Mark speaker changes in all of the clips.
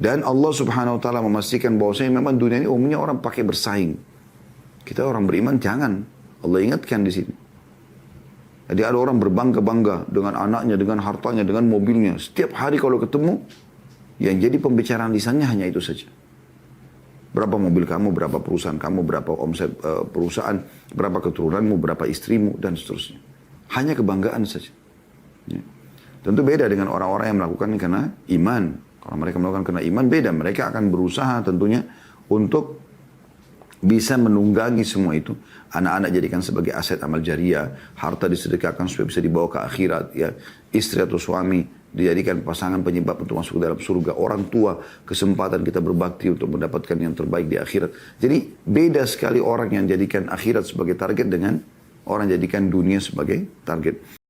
Speaker 1: Dan Allah subhanahu wa ta'ala memastikan bahwasanya memang dunia ini umumnya orang pakai bersaing. Kita orang beriman jangan. Allah ingatkan di sini. Jadi ada orang berbangga-bangga dengan anaknya, dengan hartanya, dengan mobilnya. Setiap hari kalau ketemu, yang jadi pembicaraan lisannya hanya itu saja. Berapa mobil kamu, berapa perusahaan kamu, berapa omset perusahaan, berapa keturunanmu, berapa istrimu, dan seterusnya. Hanya kebanggaan saja. Ya. Tentu beda dengan orang-orang yang melakukan karena iman. Kalau mereka melakukan karena iman, beda. Mereka akan berusaha tentunya untuk bisa menunggangi semua itu. Anak-anak jadikan sebagai aset amal jariah, harta disedekahkan supaya bisa dibawa ke akhirat, ya. Istri atau suami dijadikan pasangan penyebab untuk masuk ke dalam surga. Orang tua, kesempatan kita berbakti untuk mendapatkan yang terbaik di akhirat. Jadi beda sekali orang yang jadikan akhirat sebagai target dengan orang yang jadikan dunia sebagai target.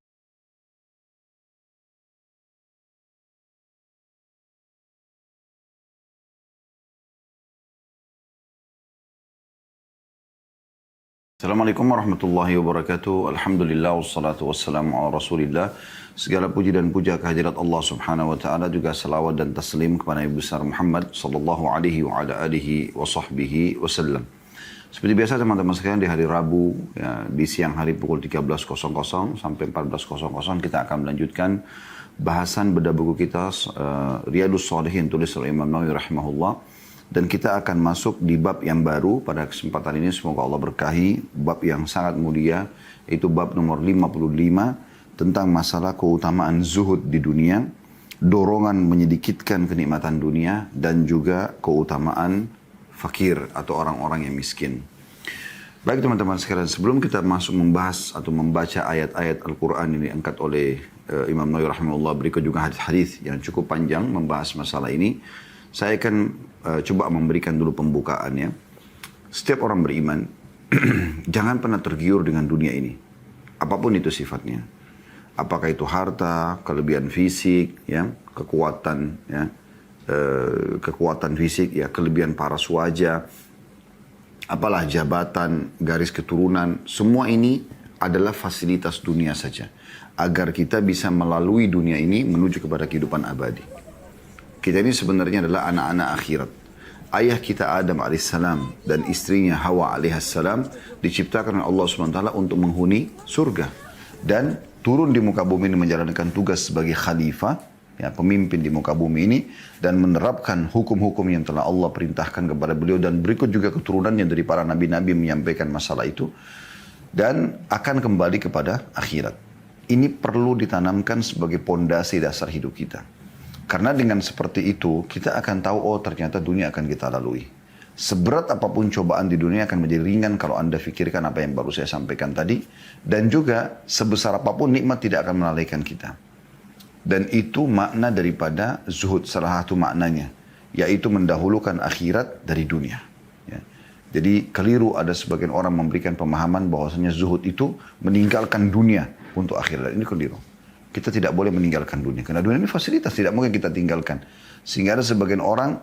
Speaker 1: Assalamualaikum warahmatullahi wabarakatuh. Alhamdulillah wassalatu wassalamu ala Rasulillah. Segala puji dan puja kehadirat Allah Subhanahu wa taala, juga salawat dan taslim kepada Nabi besar Muhammad sallallahu alaihi wa ala alihi wa sahbihi wasallam. Seperti biasa teman-teman sekalian, di hari Rabu ya, di siang hari pukul 13.00 sampai 14.00 kita akan melanjutkan bahasan bedah buku kita Riyadhus Shalihin tulis oleh Imam Nawawi rahimahullah. Dan kita akan masuk di bab yang baru pada kesempatan ini. Semoga Allah berkahi. Bab yang sangat mulia. Itu bab nomor 55. Tentang masalah keutamaan zuhud di dunia. Dorongan menyedikitkan kenikmatan dunia. Dan juga keutamaan fakir atau orang-orang yang miskin. Baik teman-teman sekalian. Sebelum kita masuk membahas atau membaca ayat-ayat Al-Quran ini angkat oleh Imam Nawawi rahimahullah. Berikut juga hadis-hadis yang cukup panjang membahas masalah ini. Saya akan coba memberikan dulu pembukaannya. Setiap orang beriman, jangan pernah tergiur dengan dunia ini. Apapun itu sifatnya. Apakah itu harta, kelebihan fisik, ya, kekuatan, ya, kekuatan fisik, ya, kelebihan paras wajah, apalah jabatan, garis keturunan. Semua ini adalah fasilitas dunia saja. Agar kita bisa melalui dunia ini menuju kepada kehidupan abadi. Kita ini sebenarnya adalah anak-anak akhirat. Ayah kita Adam alaihissalam dan istrinya Hawa alaihissalam diciptakan oleh Allah SWT untuk menghuni surga. Dan turun di muka bumi ini menjalankan tugas sebagai khalifah, ya, pemimpin di muka bumi ini. Dan menerapkan hukum-hukum yang telah Allah perintahkan kepada beliau. Dan berikut juga keturunannya dari para nabi-nabi menyampaikan masalah itu. Dan akan kembali kepada akhirat. Ini perlu ditanamkan sebagai pondasi dasar hidup kita. Karena dengan seperti itu, kita akan tahu, oh ternyata dunia akan kita lalui. Seberat apapun cobaan di dunia akan menjadi ringan kalau Anda fikirkan apa yang baru saya sampaikan tadi. Dan juga sebesar apapun nikmat tidak akan melalaikan kita. Dan itu makna daripada zuhud, salah satu maknanya. Yaitu mendahulukan akhirat dari dunia. Ya. Jadi keliru ada sebagian orang memberikan pemahaman bahwasanya zuhud itu meninggalkan dunia untuk akhirat. Ini keliru. Kita tidak boleh meninggalkan dunia. Karena dunia ini fasilitas, tidak mungkin kita tinggalkan. Sehingga ada sebagian orang,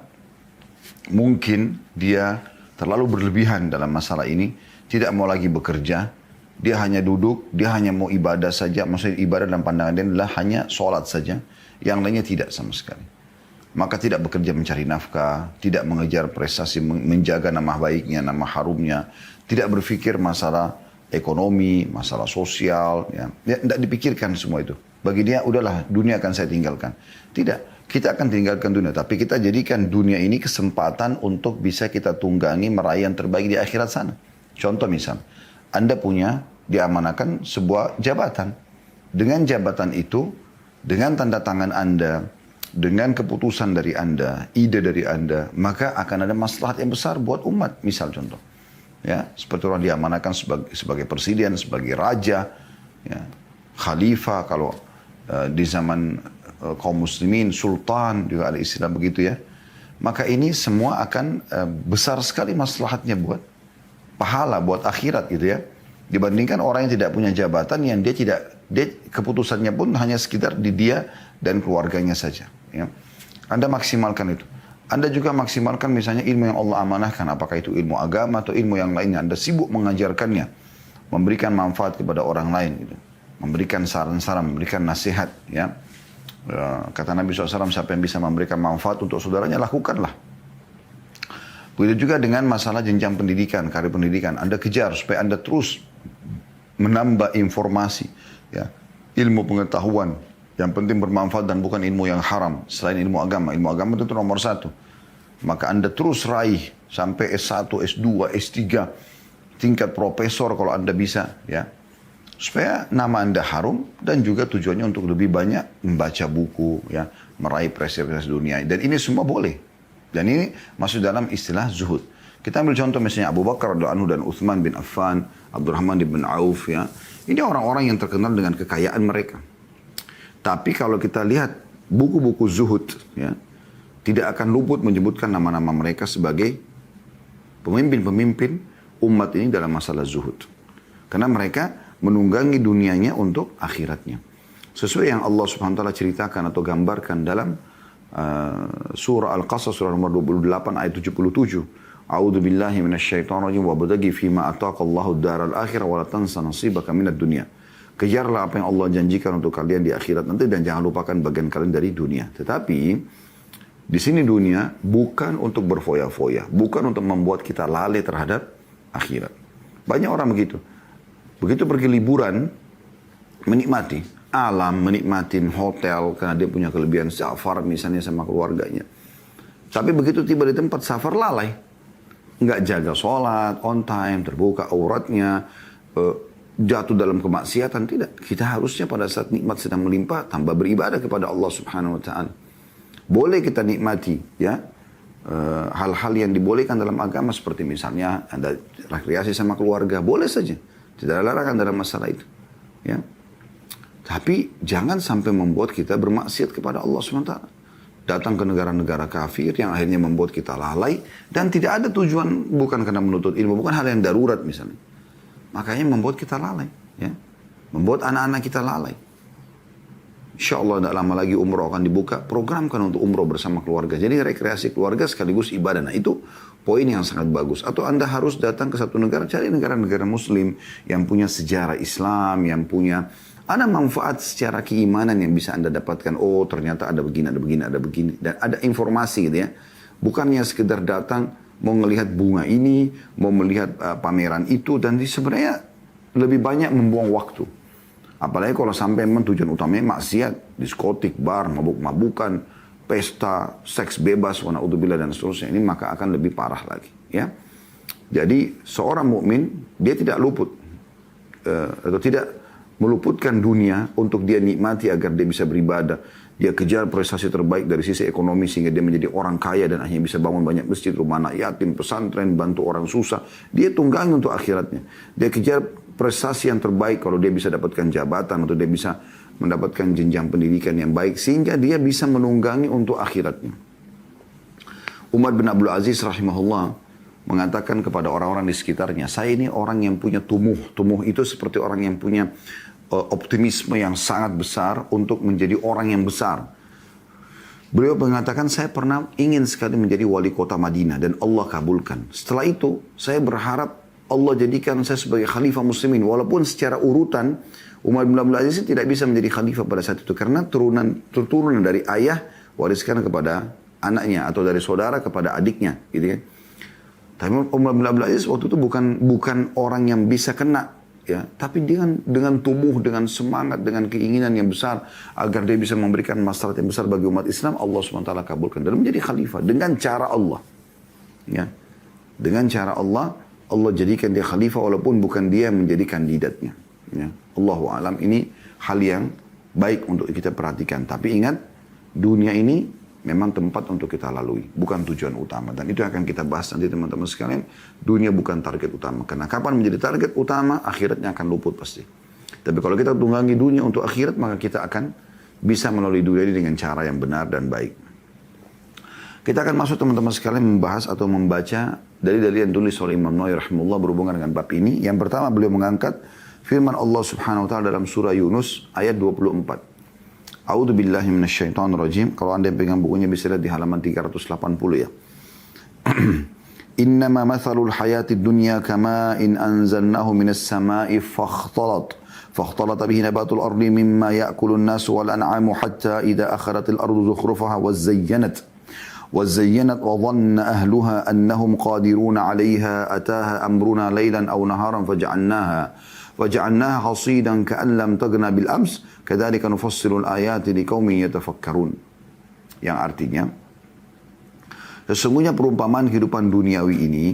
Speaker 1: mungkin dia terlalu berlebihan dalam masalah ini. Tidak mau lagi bekerja. Dia hanya duduk, dia hanya mau ibadah saja. Maksudnya ibadah dalam pandangan dia adalah hanya sholat saja. Yang lainnya tidak sama sekali. Maka tidak bekerja mencari nafkah. Tidak mengejar prestasi, menjaga nama baiknya, nama harumnya. Tidak berpikir masalah ekonomi, masalah sosial. Ya, tidak dipikirkan semua itu. Bagi dia, udahlah dunia akan saya tinggalkan. Tidak, kita akan tinggalkan dunia. Tapi kita jadikan dunia ini kesempatan untuk bisa kita tunggangi meraih yang terbaik di akhirat sana. Contoh misal, Anda punya, diamanakan sebuah jabatan. Dengan jabatan itu, dengan tanda tangan Anda, dengan keputusan dari Anda, ide dari Anda, maka akan ada maslahat yang besar buat umat. Misal contoh, ya, seperti orang diamanakan sebagai presiden, sebagai raja, ya, khalifah, kalau di zaman kaum muslimin, sultan, juga ada istilah begitu ya. Maka ini semua akan besar sekali maslahatnya buat pahala, buat akhirat gitu ya. Dibandingkan orang yang tidak punya jabatan yang dia keputusannya pun hanya sekitar di dia dan keluarganya saja. Ya. Anda maksimalkan itu. Anda juga maksimalkan misalnya ilmu yang Allah amanahkan. Apakah itu ilmu agama atau ilmu yang lainnya. Anda sibuk mengajarkannya. Memberikan manfaat kepada orang lain gitu. Memberikan saran-saran, memberikan nasihat, ya, Ya, kata Nabi SAW, siapa yang bisa memberikan manfaat untuk saudaranya, lakukanlah. Begitu juga dengan masalah jenjang pendidikan, karir pendidikan. Anda kejar supaya Anda terus menambah informasi, ya, ilmu pengetahuan. Yang penting bermanfaat dan bukan ilmu yang haram. Selain ilmu agama. Ilmu agama itu nomor satu. Maka Anda terus raih sampai S1, S2, S3, tingkat profesor kalau Anda bisa, ya. Supaya nama Anda harum dan juga tujuannya untuk lebih banyak membaca buku, ya, meraih prestasi dunia. Dan ini semua boleh. Dan ini masuk dalam istilah zuhud. Kita ambil contoh misalnya Abu Bakar radhiyallahu anhu dan Uthman bin Affan, Abdurrahman bin Auf, ya. Ini orang-orang yang terkenal dengan kekayaan mereka. Tapi kalau kita lihat buku-buku zuhud, ya, tidak akan luput menyebutkan nama-nama mereka sebagai pemimpin-pemimpin umat ini dalam masalah zuhud. Karena mereka menunggangi dunianya untuk akhiratnya. Sesuai yang Allah Subhanahu wa taala ceritakan atau gambarkan dalam surah Al-Qasas surah nomor 28 ayat 77. A'udzu billahi minasyaitonir rajim wabtaghi fima ataqallahu ad-daral akhirah wa la tansa nasibaka minad dunya. Kejarlah apa yang Allah janjikan untuk kalian di akhirat nanti dan jangan lupakan bagian kalian dari dunia. Tetapi di sini dunia bukan untuk berfoya-foya, bukan untuk membuat kita lalai terhadap akhirat. Banyak orang begitu. Begitu pergi liburan, menikmati alam, menikmati hotel, karena dia punya kelebihan safar misalnya sama keluarganya. Tapi begitu tiba di tempat safar lalai. Nggak jaga sholat, on time, terbuka auratnya, jatuh dalam kemaksiatan. Tidak. Kita harusnya pada saat nikmat sedang melimpah, tambah beribadah kepada Allah Subhanahu wa Ta'ala. Boleh kita nikmati, ya, hal-hal yang dibolehkan dalam agama seperti misalnya Anda rekreasi sama keluarga, boleh saja. Tidak ada larangan dalam masalah itu. Ya. Tapi jangan sampai membuat kita bermaksiat kepada Allah SWT. Datang ke negara-negara kafir yang akhirnya membuat kita lalai. Dan tidak ada tujuan bukan karena menuntut ilmu. Bukan hal yang darurat misalnya. Makanya membuat kita lalai. Ya. Membuat anak-anak kita lalai. Insya Allah tidak lama lagi umroh akan dibuka. Programkan untuk umroh bersama keluarga. Jadi rekreasi keluarga sekaligus ibadah. Nah itu poin yang sangat bagus. Atau Anda harus datang ke satu negara, cari negara-negara muslim yang punya sejarah Islam, yang punya ada manfaat secara keimanan yang bisa Anda dapatkan. Oh ternyata ada begini, ada begini, ada begini. Dan ada informasi gitu ya. Bukannya sekedar datang mau melihat bunga ini, mau melihat pameran itu. Dan sebenarnya lebih banyak membuang waktu. Apalagi kalau sampai memang tujuan utamanya maksiat, diskotik, bar, mabuk-mabukan, pesta, seks bebas, wa na'udzubillah dan seterusnya. Ini maka akan lebih parah lagi. Ya. Jadi seorang mukmin dia tidak luput atau tidak meluputkan dunia untuk dia nikmati agar dia bisa beribadah. Dia kejar prestasi terbaik dari sisi ekonomi sehingga dia menjadi orang kaya dan akhirnya bisa bangun banyak masjid, rumah anak yatim, pesantren, bantu orang susah. Dia tunggangi untuk akhiratnya. Dia kejar prestasi yang terbaik kalau dia bisa dapatkan jabatan atau dia bisa mendapatkan jenjang pendidikan yang baik sehingga dia bisa menunggangi untuk akhiratnya. Umar bin Abdul Aziz rahimahullah mengatakan kepada orang-orang di sekitarnya, saya ini orang yang punya tumuh. Tumuh itu seperti orang yang punya optimisme yang sangat besar untuk menjadi orang yang besar. Beliau mengatakan, saya pernah ingin sekali menjadi wali kota Madinah dan Allah kabulkan. Setelah itu, saya berharap Allah jadikan saya sebagai khalifah muslimin. Walaupun secara urutan, Umar bin Abdul Aziz tidak bisa menjadi khalifah pada saat itu. Karena turunan dari ayah wariskan kepada anaknya. Atau dari saudara kepada adiknya. Gitu kan. Tapi Umar bin Abdul Aziz waktu itu bukan orang yang bisa kena. Ya. Tapi dengan tubuh, dengan semangat, dengan keinginan yang besar. Agar dia bisa memberikan maslahat yang besar bagi umat Islam. Allah SWT kabulkan. Dan menjadi khalifah. Dengan cara Allah. Ya. Dengan cara Allah. Allah jadikan dia khalifah walaupun bukan dia yang menjadi kandidatnya. Ya. Allahu a'lam, ini hal yang baik untuk kita perhatikan. Tapi ingat, dunia ini memang tempat untuk kita lalui. Bukan tujuan utama. Dan itu akan kita bahas nanti teman-teman sekalian. Dunia bukan target utama. Karena kapan menjadi target utama, akhiratnya akan luput pasti. Tapi kalau kita tunggangi dunia untuk akhirat, maka kita akan bisa melalui dunia ini dengan cara yang benar dan baik. Kita akan masuk teman-teman sekalian membahas atau membaca dalil-dalil yang tulis oleh Imam Nawawi rahimahullah berhubungan dengan bab ini. Yang pertama beliau mengangkat firman Allah Subhanahu wa taala dalam surah Yunus ayat 24. A'udzu billahi minasyaitonir rajim. Kalau Anda pegang bukunya bisa lihat di halaman 380 ya. Innama mathalul hayatid dunya kama in anzalnahu minas sama'i fakhtalat فاختلط به نبات الأرض مما يأكل الناس والأنعام حتى إذا أخذت الأرض زخرفها وزينت وظن أهلها أنهم قادرون عليها أتاها أمرنا ليلا أو نهارا فجعلناها حصيدا كأن لم تغن بالأمس كذلك نفصل الآيات لقوم يتفكرون. Yang artinya, sesungguhnya perumpamaan kehidupan duniawi ini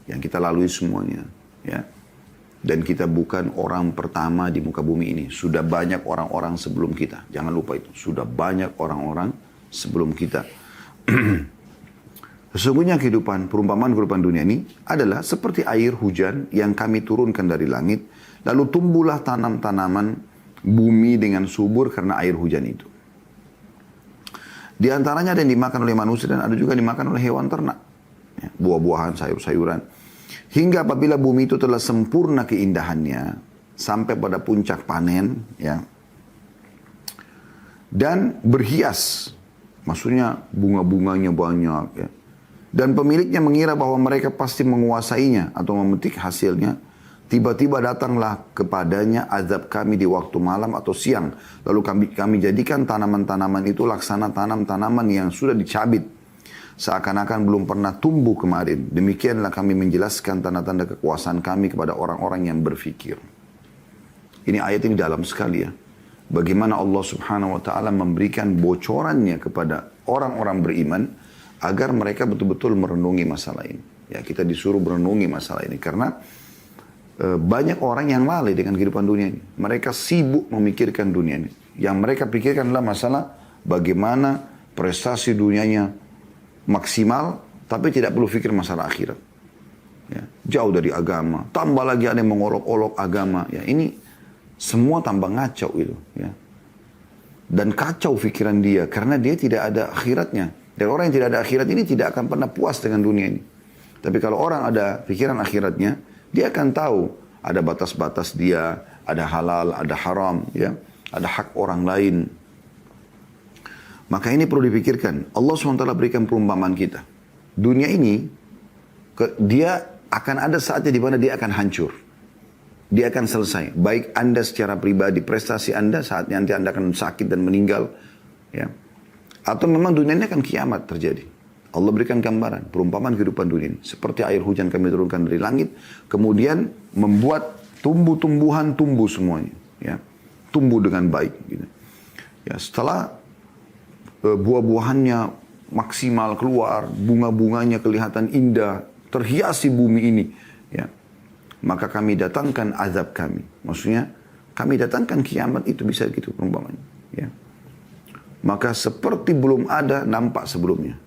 Speaker 1: yang kita lalui semuanya, ya. Dan kita bukan orang pertama di muka bumi ini. Sudah banyak orang-orang sebelum kita. Jangan lupa itu. Sudah banyak orang-orang sebelum kita. Sesungguhnya perumpamaan kehidupan dunia ini adalah seperti air hujan yang kami turunkan dari langit. Lalu tumbuhlah tanaman-tanaman bumi dengan subur karena air hujan itu. Di antaranya ada yang dimakan oleh manusia dan ada juga dimakan oleh hewan ternak. Ya, buah-buahan, sayur-sayuran. Hingga apabila bumi itu telah sempurna keindahannya, sampai pada puncak panen, ya, dan berhias, maksudnya bunga-bunganya banyak, ya, dan pemiliknya mengira bahwa mereka pasti menguasainya atau memetik hasilnya, tiba-tiba datanglah kepadanya azab kami di waktu malam atau siang, lalu kami jadikan tanaman-tanaman itu laksana tanam-tanaman yang sudah dicabit, seakan-akan belum pernah tumbuh kemarin. Demikianlah kami menjelaskan tanda-tanda kekuasaan kami kepada orang-orang yang berfikir. Ini ayat ini dalam sekali, ya. Bagaimana Allah subhanahu wa ta'ala memberikan bocorannya kepada orang-orang beriman agar mereka betul-betul merenungi masalah ini. Ya, kita disuruh merenungi masalah ini karena banyak orang yang lalai dengan kehidupan dunia ini. Mereka sibuk memikirkan dunia ini. Yang mereka pikirkan adalah masalah bagaimana prestasi dunianya maksimal, tapi tidak perlu pikir masalah akhirat. Ya, jauh dari agama. Tambah lagi ada yang mengolok-olok agama. Ya, ini semua tambah ngacau itu. Ya. Dan kacau pikiran dia karena dia tidak ada akhiratnya. Dan orang yang tidak ada akhirat ini tidak akan pernah puas dengan dunia ini. Tapi kalau orang ada pikiran akhiratnya, dia akan tahu ada batas-batas dia, ada halal, ada haram, ya, ada hak orang lain. Maka ini perlu dipikirkan. Allah SWT berikan perumpamaan kita. Dunia ini, dia akan ada saatnya di mana dia akan hancur. Dia akan selesai. Baik Anda secara pribadi, prestasi Anda, saatnya nanti Anda akan sakit dan meninggal. Ya. Atau memang dunia ini akan kiamat terjadi. Allah berikan gambaran, perumpamaan kehidupan dunia ini. Seperti air hujan kami turunkan dari langit, kemudian membuat tumbuh-tumbuhan tumbuh semuanya. Ya. Tumbuh dengan baik. Gitu. Ya, setelah buah-buahannya maksimal keluar, bunga-bunganya kelihatan indah, terhiasi bumi ini, ya. Maka kami datangkan azab kami. Maksudnya, kami datangkan kiamat itu bisa gitu perumpamannya, ya. Maka seperti belum ada nampak sebelumnya.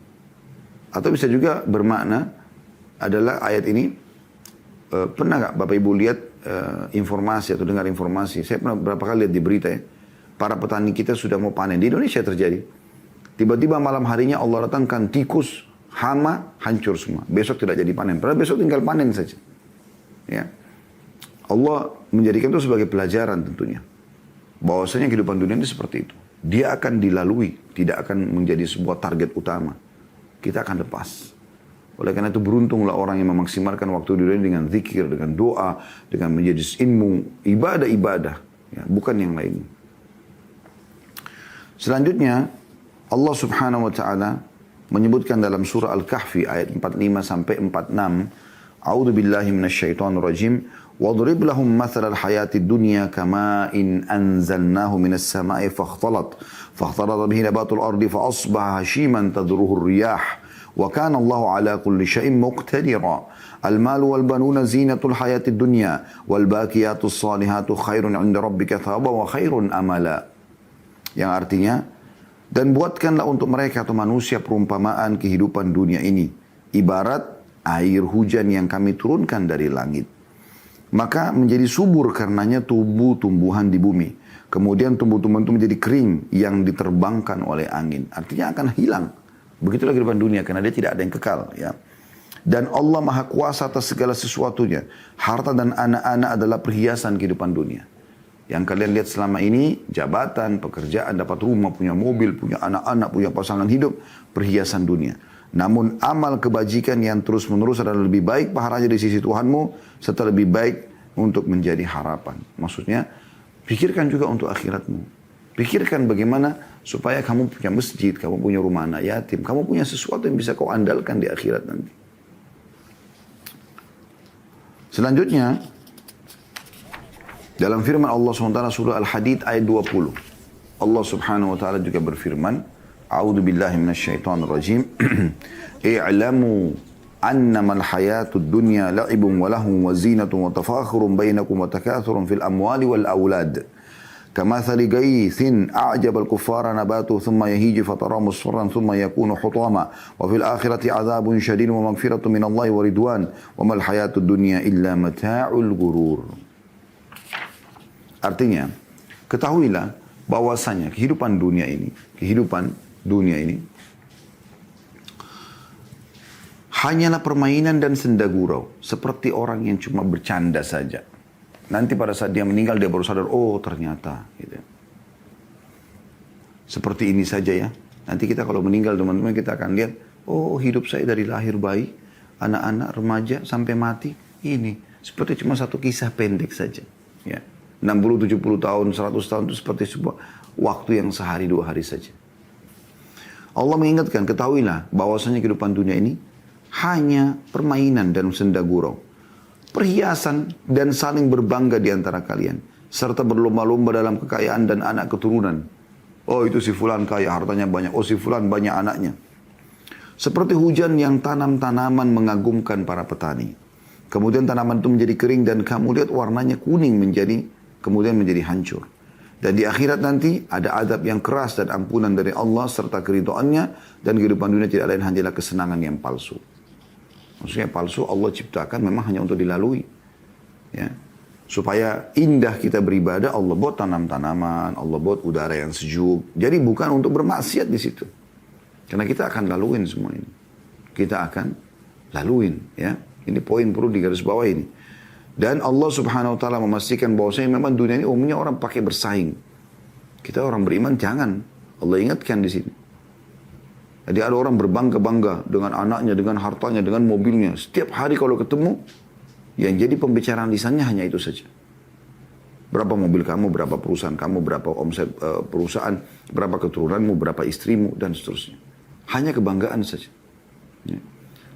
Speaker 1: Atau bisa juga bermakna adalah ayat ini, pernah nggak Bapak Ibu lihat informasi atau dengar informasi? Saya pernah berapa kali lihat di berita, ya. Para petani kita sudah mau panen. Di Indonesia terjadi. Tiba-tiba malam harinya Allah datangkan tikus, hama, hancur semua. Besok tidak jadi panen. Padahal besok tinggal panen saja. Ya. Allah menjadikan itu sebagai pelajaran tentunya. Bahwasanya kehidupan dunia ini seperti itu. Dia akan dilalui. Tidak akan menjadi sebuah target utama. Kita akan lepas. Oleh karena itu beruntunglah orang yang memaksimalkan waktu dunia dengan zikir, dengan doa, dengan menjadi ilmu, ibadah-ibadah. Ya, bukan yang lain. Selanjutnya, Allah subhanahu wa ta'ala menyebutkan dalam surah Al-Kahfi ayat 45 sampai 46. A'udzu billahi minasyaitonir rajim. Wadrib lahum mathalal hayatid dunya kama'in anzalnahu minas sama'i fakhtalat bihi nabatul ardi fa asbaha hashiman tadruhu ar-riyah wa kana Allahu ala kulli syai'in muqtadira. Al-malu wal banuna zinatul hayatid dunya wal baqiyatus salihatu khairun 'inda rabbika thawaban wa khairun amala. Yang artinya, dan buatkanlah untuk mereka atau manusia perumpamaan kehidupan dunia ini. Ibarat air hujan yang kami turunkan dari langit. Maka menjadi subur karenanya tumbuh-tumbuhan di bumi. Kemudian tumbuh-tumbuhan itu menjadi kering yang diterbangkan oleh angin. Artinya akan hilang. Begitulah kehidupan dunia karena dia tidak ada yang kekal. Ya. Dan Allah Maha Kuasa atas segala sesuatunya. Harta dan anak-anak adalah perhiasan kehidupan dunia. Yang kalian lihat selama ini, jabatan, pekerjaan, dapat rumah, punya mobil, punya anak-anak, punya pasangan hidup, perhiasan dunia. Namun amal kebajikan yang terus-menerus adalah lebih baik pahalanya di sisi Tuhanmu, serta lebih baik untuk menjadi harapan. Maksudnya, Pikirkan juga untuk akhiratmu. Pikirkan bagaimana supaya kamu punya masjid, kamu punya rumah anak yatim, kamu punya sesuatu yang bisa kau andalkan di akhirat nanti. Selanjutnya, dalam firman Allah SWT surah Al-Hadid ayat 20. Allah Subhanahu wa taala juga berfirman, A'udzu billahi minasyaitonir rajim. I'lamu annamal hayatud dunya la'ibun wa lahun wa zinatun wa tafakhurun bainakum wa takathurun fil amwali wal aulad. كمثل غيث أعجب الكفار نباته ثم يهيج فتراه مصفرا ثم يكون حطاما وفي الآخرة عذاب شديد ومغفرة من الله ورضوان وما الحياة الدنيا إلا متاع الغرور. Artinya, ketahuilah bahwasanya kehidupan dunia ini hanyalah permainan dan senda gurau, seperti orang yang cuma bercanda saja. Nanti pada saat dia meninggal dia baru sadar, oh ternyata. Gitu. Seperti ini saja ya. Nanti kita kalau meninggal teman-teman kita akan lihat, oh hidup saya dari lahir bayi, anak-anak, remaja sampai mati. Ini seperti cuma satu kisah pendek saja. Ya. 60, 70 tahun, 100 tahun itu seperti sebuah waktu yang sehari dua hari saja. Allah mengingatkan, ketahuilah bahwasanya kehidupan dunia ini hanya permainan dan senda gurau. Perhiasan dan saling berbangga di antara kalian. Serta berlomba-lomba dalam kekayaan dan anak keturunan. Oh itu si fulan kaya, hartanya banyak. Oh si fulan banyak anaknya. Seperti hujan yang tanam tanaman mengagumkan para petani. Kemudian tanaman itu menjadi kering dan kamu lihat warnanya kuning kemudian menjadi hancur. Dan di akhirat nanti ada adab yang keras dan ampunan dari Allah serta keridhaannya. Dan kehidupan dunia tidak lain hanyalah kesenangan yang palsu. Maksudnya palsu Allah ciptakan memang hanya untuk dilalui. Ya. Supaya indah kita beribadah, Allah buat tanam-tanaman, Allah buat udara yang sejuk. Jadi bukan untuk bermaksiat di situ. Karena kita akan laluin semua ini. Kita akan laluin. Ya. Ini poin perlu digaris bawah ini. Dan Allah Subhanahu wa taala memastikan bahwasanya memang dunia ini umumnya orang pakai bersaing. Kita orang beriman jangan. Allah ingatkan di sini. Jadi ada orang berbangga-bangga dengan anaknya, dengan hartanya, dengan mobilnya. Setiap hari kalau ketemu, yang jadi pembicaraan lisannya hanya itu saja. Berapa mobil kamu, berapa perusahaan kamu, berapa omset perusahaan, berapa keturunanmu, berapa istrimu, dan seterusnya. Hanya kebanggaan saja. Ya.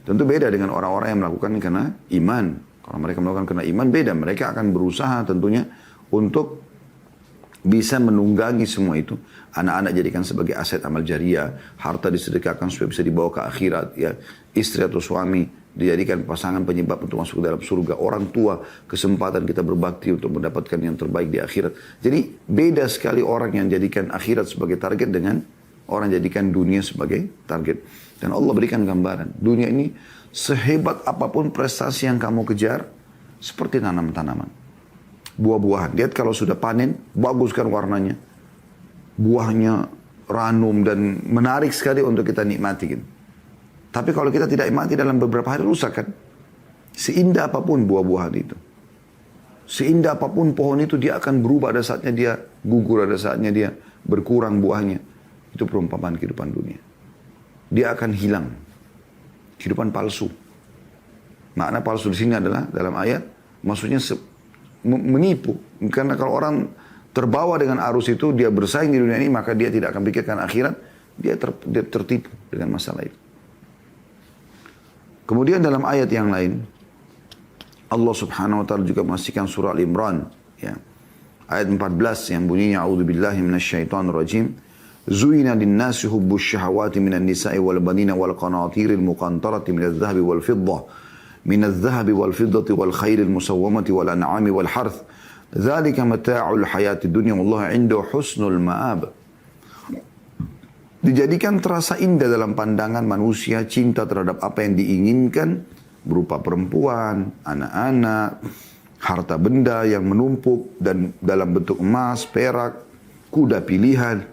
Speaker 1: Tentu beda dengan orang-orang yang melakukan karena iman. Kalau mereka melakukan karena iman, beda. Mereka akan berusaha tentunya untuk bisa menunggangi semua itu. Anak-anak jadikan sebagai aset amal jariah, harta disedekahkan supaya bisa dibawa ke akhirat, ya. Istri atau suami dijadikan pasangan penyebab untuk masuk ke dalam surga. Orang tua kesempatan kita berbakti untuk mendapatkan yang terbaik di akhirat. Jadi beda sekali orang yang jadikan akhirat sebagai target dengan orang jadikan dunia sebagai target. Dan Allah berikan gambaran, dunia ini sehebat apapun prestasi yang kamu kejar, seperti tanam-tanaman. Buah-buahan. Lihat kalau sudah panen, bagus kan warnanya. Buahnya ranum dan menarik sekali untuk kita nikmati. Gitu. Tapi kalau kita tidak nikmati dalam beberapa hari rusak kan. Seindah apapun buah-buahan itu. Seindah apapun pohon itu dia akan berubah ada saatnya dia gugur, ada saatnya dia berkurang buahnya. Itu perumpamaan kehidupan dunia. Dia akan hilang. Kehidupan palsu. Makna palsu di sini adalah dalam ayat maksudnya menipu. Karena kalau orang terbawa dengan arus itu, dia bersaing di dunia ini, maka dia tidak akan pikirkan akhirat, dia tertipu dengan masalah itu. Kemudian dalam ayat yang lain, Allah Subhanahu wa taala juga memastikan surah Al-Imran, ya. Ayat 14 yang bunyinya a'udzubillahi minasyaitonir rajim. Zuyina lin-nasi hubbus syahawati minan nisa'i wal banina wal qanatiril muqantarati minadh-dhahabi wal fiddah minadh-dhahabi wal fiddati wal khairil musawwamati wal an'ami wal harth. Dzalika mata'ul hayatid dunya wallahu 'indahu husnul ma'ab. Dijadikan terasa indah dalam pandangan manusia cinta terhadap apa yang diinginkan berupa perempuan, anak-anak, harta benda yang menumpuk dan dalam bentuk emas, perak, kuda pilihan,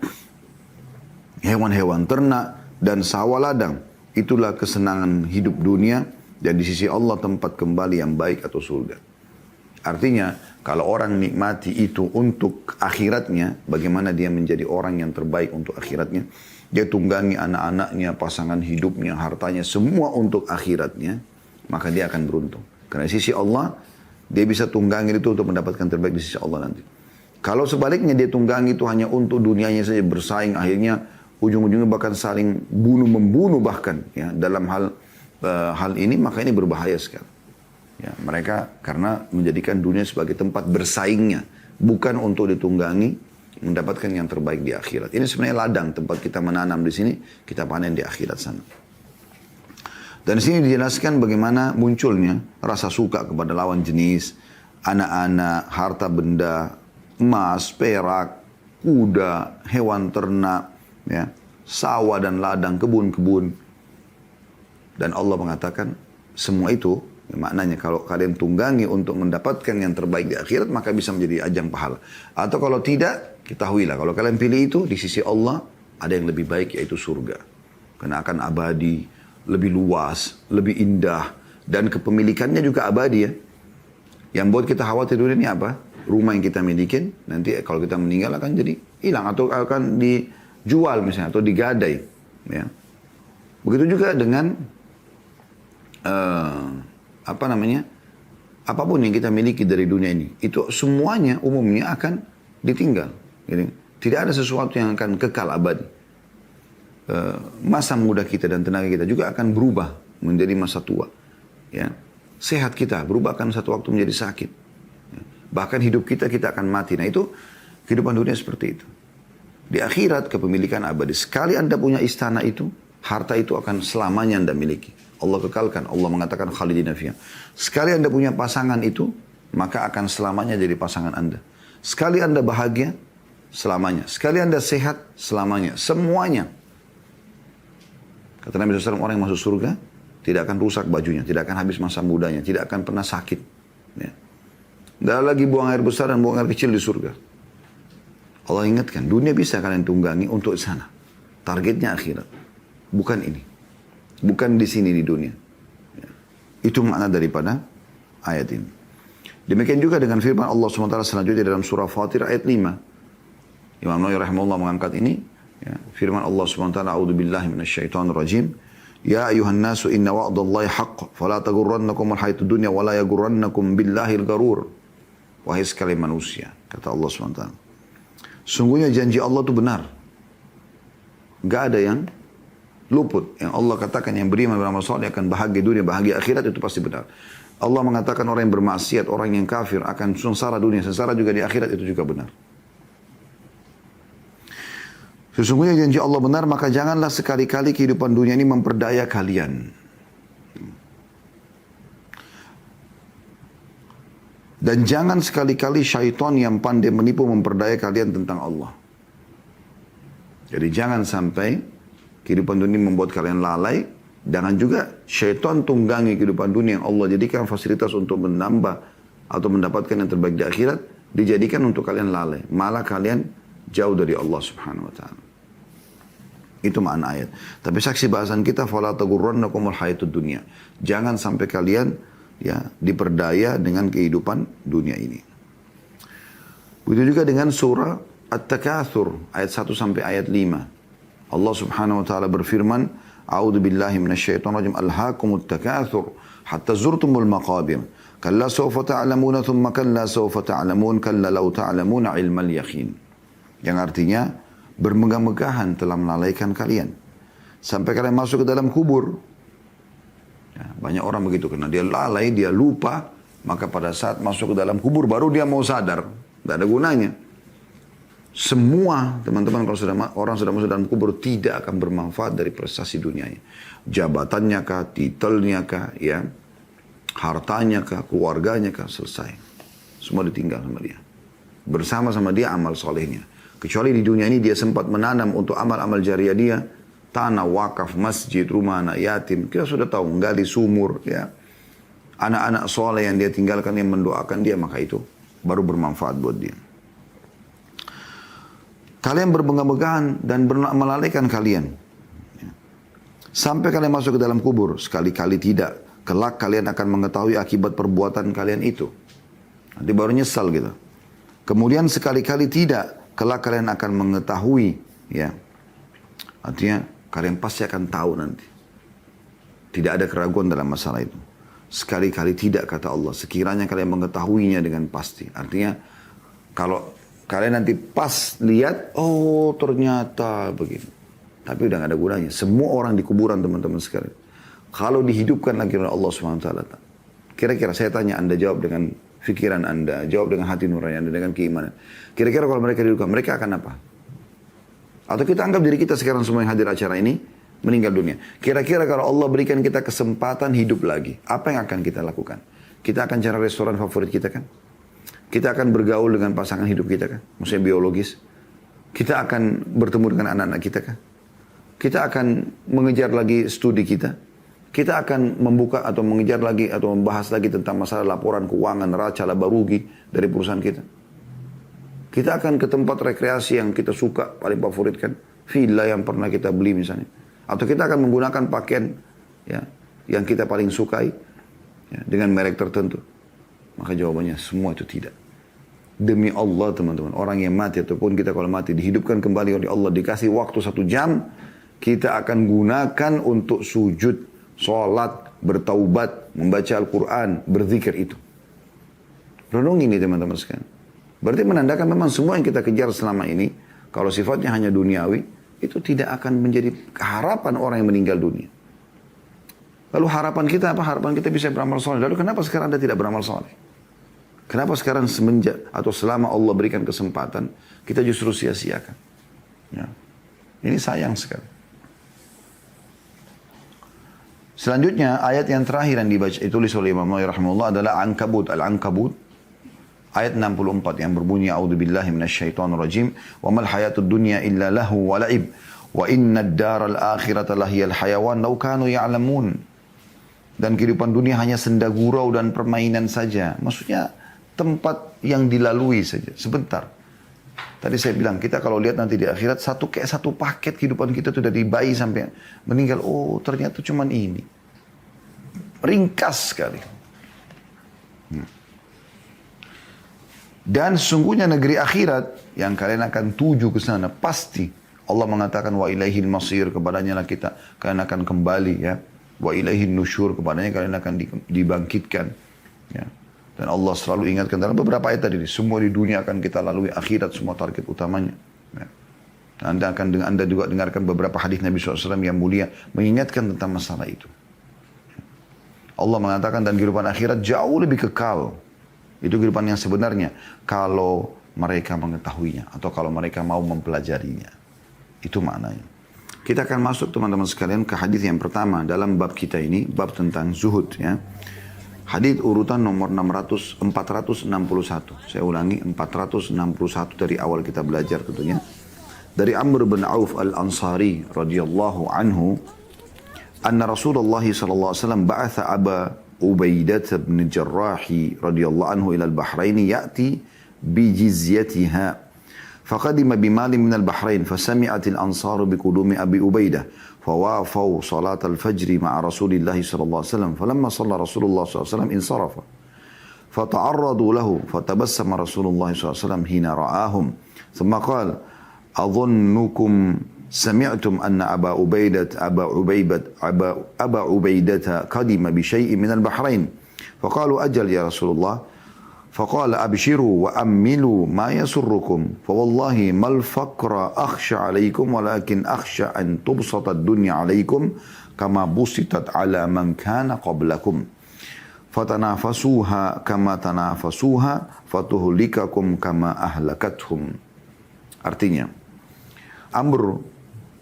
Speaker 1: hewan-hewan ternak dan sawah ladang. Itulah kesenangan hidup dunia dan di sisi Allah tempat kembali yang baik atau surga. Artinya, kalau orang nikmati itu untuk akhiratnya, bagaimana dia menjadi orang yang terbaik untuk akhiratnya? Dia tunggangi anak-anaknya, pasangan hidupnya, hartanya, semua untuk akhiratnya, maka dia akan beruntung. Karena di sisi Allah, dia bisa tunggangi itu untuk mendapatkan terbaik di sisi Allah nanti. Kalau sebaliknya dia tunggangi itu hanya untuk dunianya saja bersaing, akhirnya ujung-ujungnya bahkan saling bunuh-membunuh bahkan ya dalam hal ini, maka ini berbahaya sekali. Ya, mereka karena menjadikan dunia sebagai tempat bersaingnya, bukan untuk ditunggangi mendapatkan yang terbaik di akhirat. Ini sebenarnya ladang tempat kita menanam di sini, kita panen di akhirat sana. Dan di sini dijelaskan bagaimana munculnya rasa suka kepada lawan jenis, anak-anak, harta benda, emas, perak, kuda, hewan ternak, ya, sawah dan ladang, kebun-kebun. Dan Allah mengatakan semua itu, ya, maknanya kalau kalian tunggangi untuk mendapatkan yang terbaik di akhirat, maka bisa menjadi ajang pahala. Atau kalau tidak, ketahuilah kalau kalian pilih itu, di sisi Allah ada yang lebih baik, yaitu surga. Karena akan abadi, lebih luas, lebih indah, dan kepemilikannya juga abadi ya. Yang buat kita khawatir dulu ini apa? Rumah yang kita milikin, nanti kalau kita meninggal akan jadi hilang atau akan dijual misalnya atau digadai. Ya. Begitu juga dengan apapun yang kita miliki dari dunia ini, itu semuanya umumnya akan ditinggal. Jadi, tidak ada sesuatu yang akan kekal abadi. Masa muda kita dan tenaga kita juga akan berubah menjadi masa tua. Ya. Sehat kita berubah akan satu waktu menjadi sakit. Bahkan hidup kita akan mati. Nah itu kehidupan dunia seperti itu. Di akhirat kepemilikan abadi. Sekali Anda punya istana itu, harta itu akan selamanya Anda miliki. Allah kekalkan. Allah mengatakan khalidina fiha. Sekali Anda punya pasangan itu, maka akan selamanya jadi pasangan Anda. Sekali Anda bahagia, selamanya. Sekali Anda sehat, selamanya. Semuanya. Kata Nabi SAW, orang yang masuk surga tidak akan rusak bajunya, tidak akan habis masa mudanya, tidak akan pernah sakit. Ya. Tidak lagi buang air besar dan buang air kecil di surga. Allah ingatkan, dunia bisa kalian tunggangi untuk sana. Targetnya akhirat. Bukan ini. Bukan di sini di dunia. Ya. Itu makna daripada ayat ini. Demikian juga dengan firman Allah SWT selanjutnya dalam surah Fatir ayat 5. Imam Nawawi rahimahullah mengangkat ini. Ya. Firman Allah SWT, A'udhu billahi minasyaitonir rajim. Ya ayuhan nasu inna wa'dallahi haqq. Fala tagurrannakum al-hayatu dunya wa la yagurrannakum billahil garur. Wahai sekalian manusia, kata Allah SWT. Sungguhnya janji Allah itu benar. Gak ada yang luput. Yang Allah katakan yang beriman beramal saleh akan bahagia dunia, bahagia akhirat, itu pasti benar. Allah mengatakan orang yang bermaksiat, orang yang kafir akan sengsara dunia, sengsara juga di akhirat, itu juga benar. Sesungguhnya janji Allah benar, maka janganlah sekali-kali kehidupan dunia ini memperdaya kalian. Dan jangan sekali-kali syaitan yang pandai menipu memperdaya kalian tentang Allah. Jadi jangan sampai kehidupan dunia membuat kalian lalai. Jangan juga syaitan tunggangi kehidupan dunia yang Allah jadikan fasilitas untuk menambah atau mendapatkan yang terbaik di akhirat, dijadikan untuk kalian lalai. Malah kalian jauh dari Allah Subhanahu wa ta'ala. Itu makna ayat. Tapi saksi bahasan kita, fala tagurrannakumul hayatud dunya. Jangan sampai kalian ya diperdaya dengan kehidupan dunia ini. Begitu juga dengan surah At-Takatsur ayat 1 sampai ayat 5. Allah Subhanahu wa taala berfirman, A'udzu billahi minasyaitonir rajim. Alhaakumut takatsur hatta zurtumul maqabir. Kalla sawfa ta'lamuna thumma kalla sawfa ta'lamun kalla law ta'lamuna ilmal yaqin. Yang artinya bermegah-megahan telah melalaikan kalian sampai kalian masuk ke dalam kubur. Ya, banyak orang begitu, karena dia lalai, dia lupa, maka pada saat masuk ke dalam kubur baru dia mau sadar. Tidak ada gunanya. Semua teman-teman kalau orang sudah masuk dalam kubur tidak akan bermanfaat dari prestasi dunianya. Jabatannya kah, titelnya kah, ya, hartanya kah, keluarganya kah, selesai. Semua ditinggal sama dia. Bersama-sama dia amal solehnya. Kecuali di dunia ini dia sempat menanam untuk amal-amal jariah dia. Tanah, wakaf, masjid, rumah anak yatim. Kita sudah tahu, menggali sumur. Ya. Anak-anak soleh yang dia tinggalkan, yang mendoakan dia, maka itu baru bermanfaat buat dia. Kalian berbangga-banggaan dan melalaikan kalian. Ya. Sampai kalian masuk ke dalam kubur. Sekali-kali tidak. Kelak kalian akan mengetahui akibat perbuatan kalian itu. Nanti baru nyesal gitu. Kemudian sekali-kali tidak. Kelak kalian akan mengetahui. Ya. Artinya kalian pasti akan tahu nanti. Tidak ada keraguan dalam masalah itu. Sekali-kali tidak, kata Allah. Sekiranya kalian mengetahuinya dengan pasti. Artinya kalau Kalian nanti pas lihat, oh ternyata begini. Tapi udah gak ada gunanya. Semua orang di kuburan teman-teman sekalian. Kalau dihidupkan lagi oleh Allah SWT. Kira-kira saya tanya Anda jawab dengan pikiran Anda. Jawab dengan hati nurani Anda, dengan keimanan. Kira-kira kalau mereka dihidupkan, mereka akan apa? Atau kita anggap diri kita sekarang semua yang hadir acara ini meninggal dunia. Kira-kira kalau Allah berikan kita kesempatan hidup lagi. Apa yang akan kita lakukan? Kita akan cari restoran favorit kita kan? Kita akan bergaul dengan pasangan hidup kita kan? Maksudnya biologis. Kita akan bertemu dengan anak-anak kita kan? Kita akan mengejar lagi studi kita. Kita akan membuka atau mengejar lagi atau membahas lagi tentang masalah laporan keuangan, neraca, laba rugi dari perusahaan kita. Kita akan ke tempat rekreasi yang kita suka, paling favorit kan? Villa yang pernah kita beli misalnya. Atau kita akan menggunakan pakaian ya, yang kita paling sukai ya, dengan merek tertentu. Maka jawabannya semua itu tidak. Demi Allah teman-teman, orang yang mati ataupun kita kalau mati dihidupkan kembali oleh Allah, dikasih waktu 1 jam, kita akan gunakan untuk sujud, sholat, bertaubat, membaca Al-Quran, berzikir itu. Renung ini teman-teman sekalian. Berarti menandakan memang semua yang kita kejar selama ini, kalau sifatnya hanya duniawi, itu tidak akan menjadi harapan orang yang meninggal dunia. Lalu harapan kita apa? Harapan kita bisa beramal soleh. Lalu kenapa sekarang Anda tidak beramal soleh? Kenapa sekarang semenjak atau selama Allah berikan kesempatan, kita justru sia-siakan? Ya. Ini sayang sekali. Selanjutnya, ayat yang terakhir yang dibaca ditulis oleh Imam Nawawi rahimahullah adalah Al-Ankabut ayat 64 yang berbunyi a'udzubillahi minasyaitonirrajim wa mal hayatud dunya illa lahu wa la'ib wa innad daral akhirata lahiyal hayawan law kanu ya'lamun. Dan kehidupan dunia hanya senda gurau dan permainan saja. Maksudnya tempat yang dilalui saja sebentar. Tadi saya bilang kita kalau lihat nanti di akhirat satu paket kehidupan kita tuh dari bayi sampai meninggal. Oh ternyata cuman ini. Ringkas sekali. Dan sesungguhnya negeri akhirat yang kalian akan tuju ke sana pasti Allah mengatakan wa ilaihil masir, kepadanya lah kalian akan kembali ya. Wa ilaihin nusyur, kepadanya kalian akan dibangkitkan ya. Dan Allah selalu ingatkan dalam beberapa ayat tadi, semua di dunia akan kita lalui, akhirat semua target utamanya. Ya. Anda juga dengarkan beberapa hadis Nabi SAW yang mulia mengingatkan tentang masalah itu. Allah mengatakan dan kehidupan akhirat jauh lebih kekal. Itu kehidupan yang sebenarnya kalau mereka mengetahuinya atau kalau mereka mau mempelajarinya. Itu maknanya. Kita akan masuk teman-teman sekalian ke hadis yang pertama dalam bab kita ini, bab tentang zuhud ya. Hadis urutan nomor 461. Saya ulangi 461 dari awal kita belajar tentunya. Dari Amr bin Auf al-Ansari radhiyallahu anhu, anna Rasulullah sallallahu alaihi wasallam ba'atha Aba Ubaidah bin Jarrah radhiyallahu anhu ila al-Bahrain ya'ti bi jizyatiha. فقدم بمال من البحرين فسمعت الأنصار بقدوم أبي أبيدة فوافوا صلاة الفجر مع رسول الله صلى الله عليه وسلم فلما صلى رسول الله صلى الله عليه وسلم انصرف فتعرضوا له فتبسم رسول الله صلى الله عليه وسلم حين رآهم ثم قال أظنكم سمعتم أن أبا عبيدة قدم بشيء من البحرين فقالوا أجل يا رسول الله فقال أبشروا وأملوا ما يسركم فوالله ما الفقر أخشى عليكم ولكن أخشى أن تبسط الدنيا عليكم كما بسطت على من كان قبلكم fatanafasuha kama tanafasuha fatuhlikakum kama ahlakatuhum. Artinya, Amr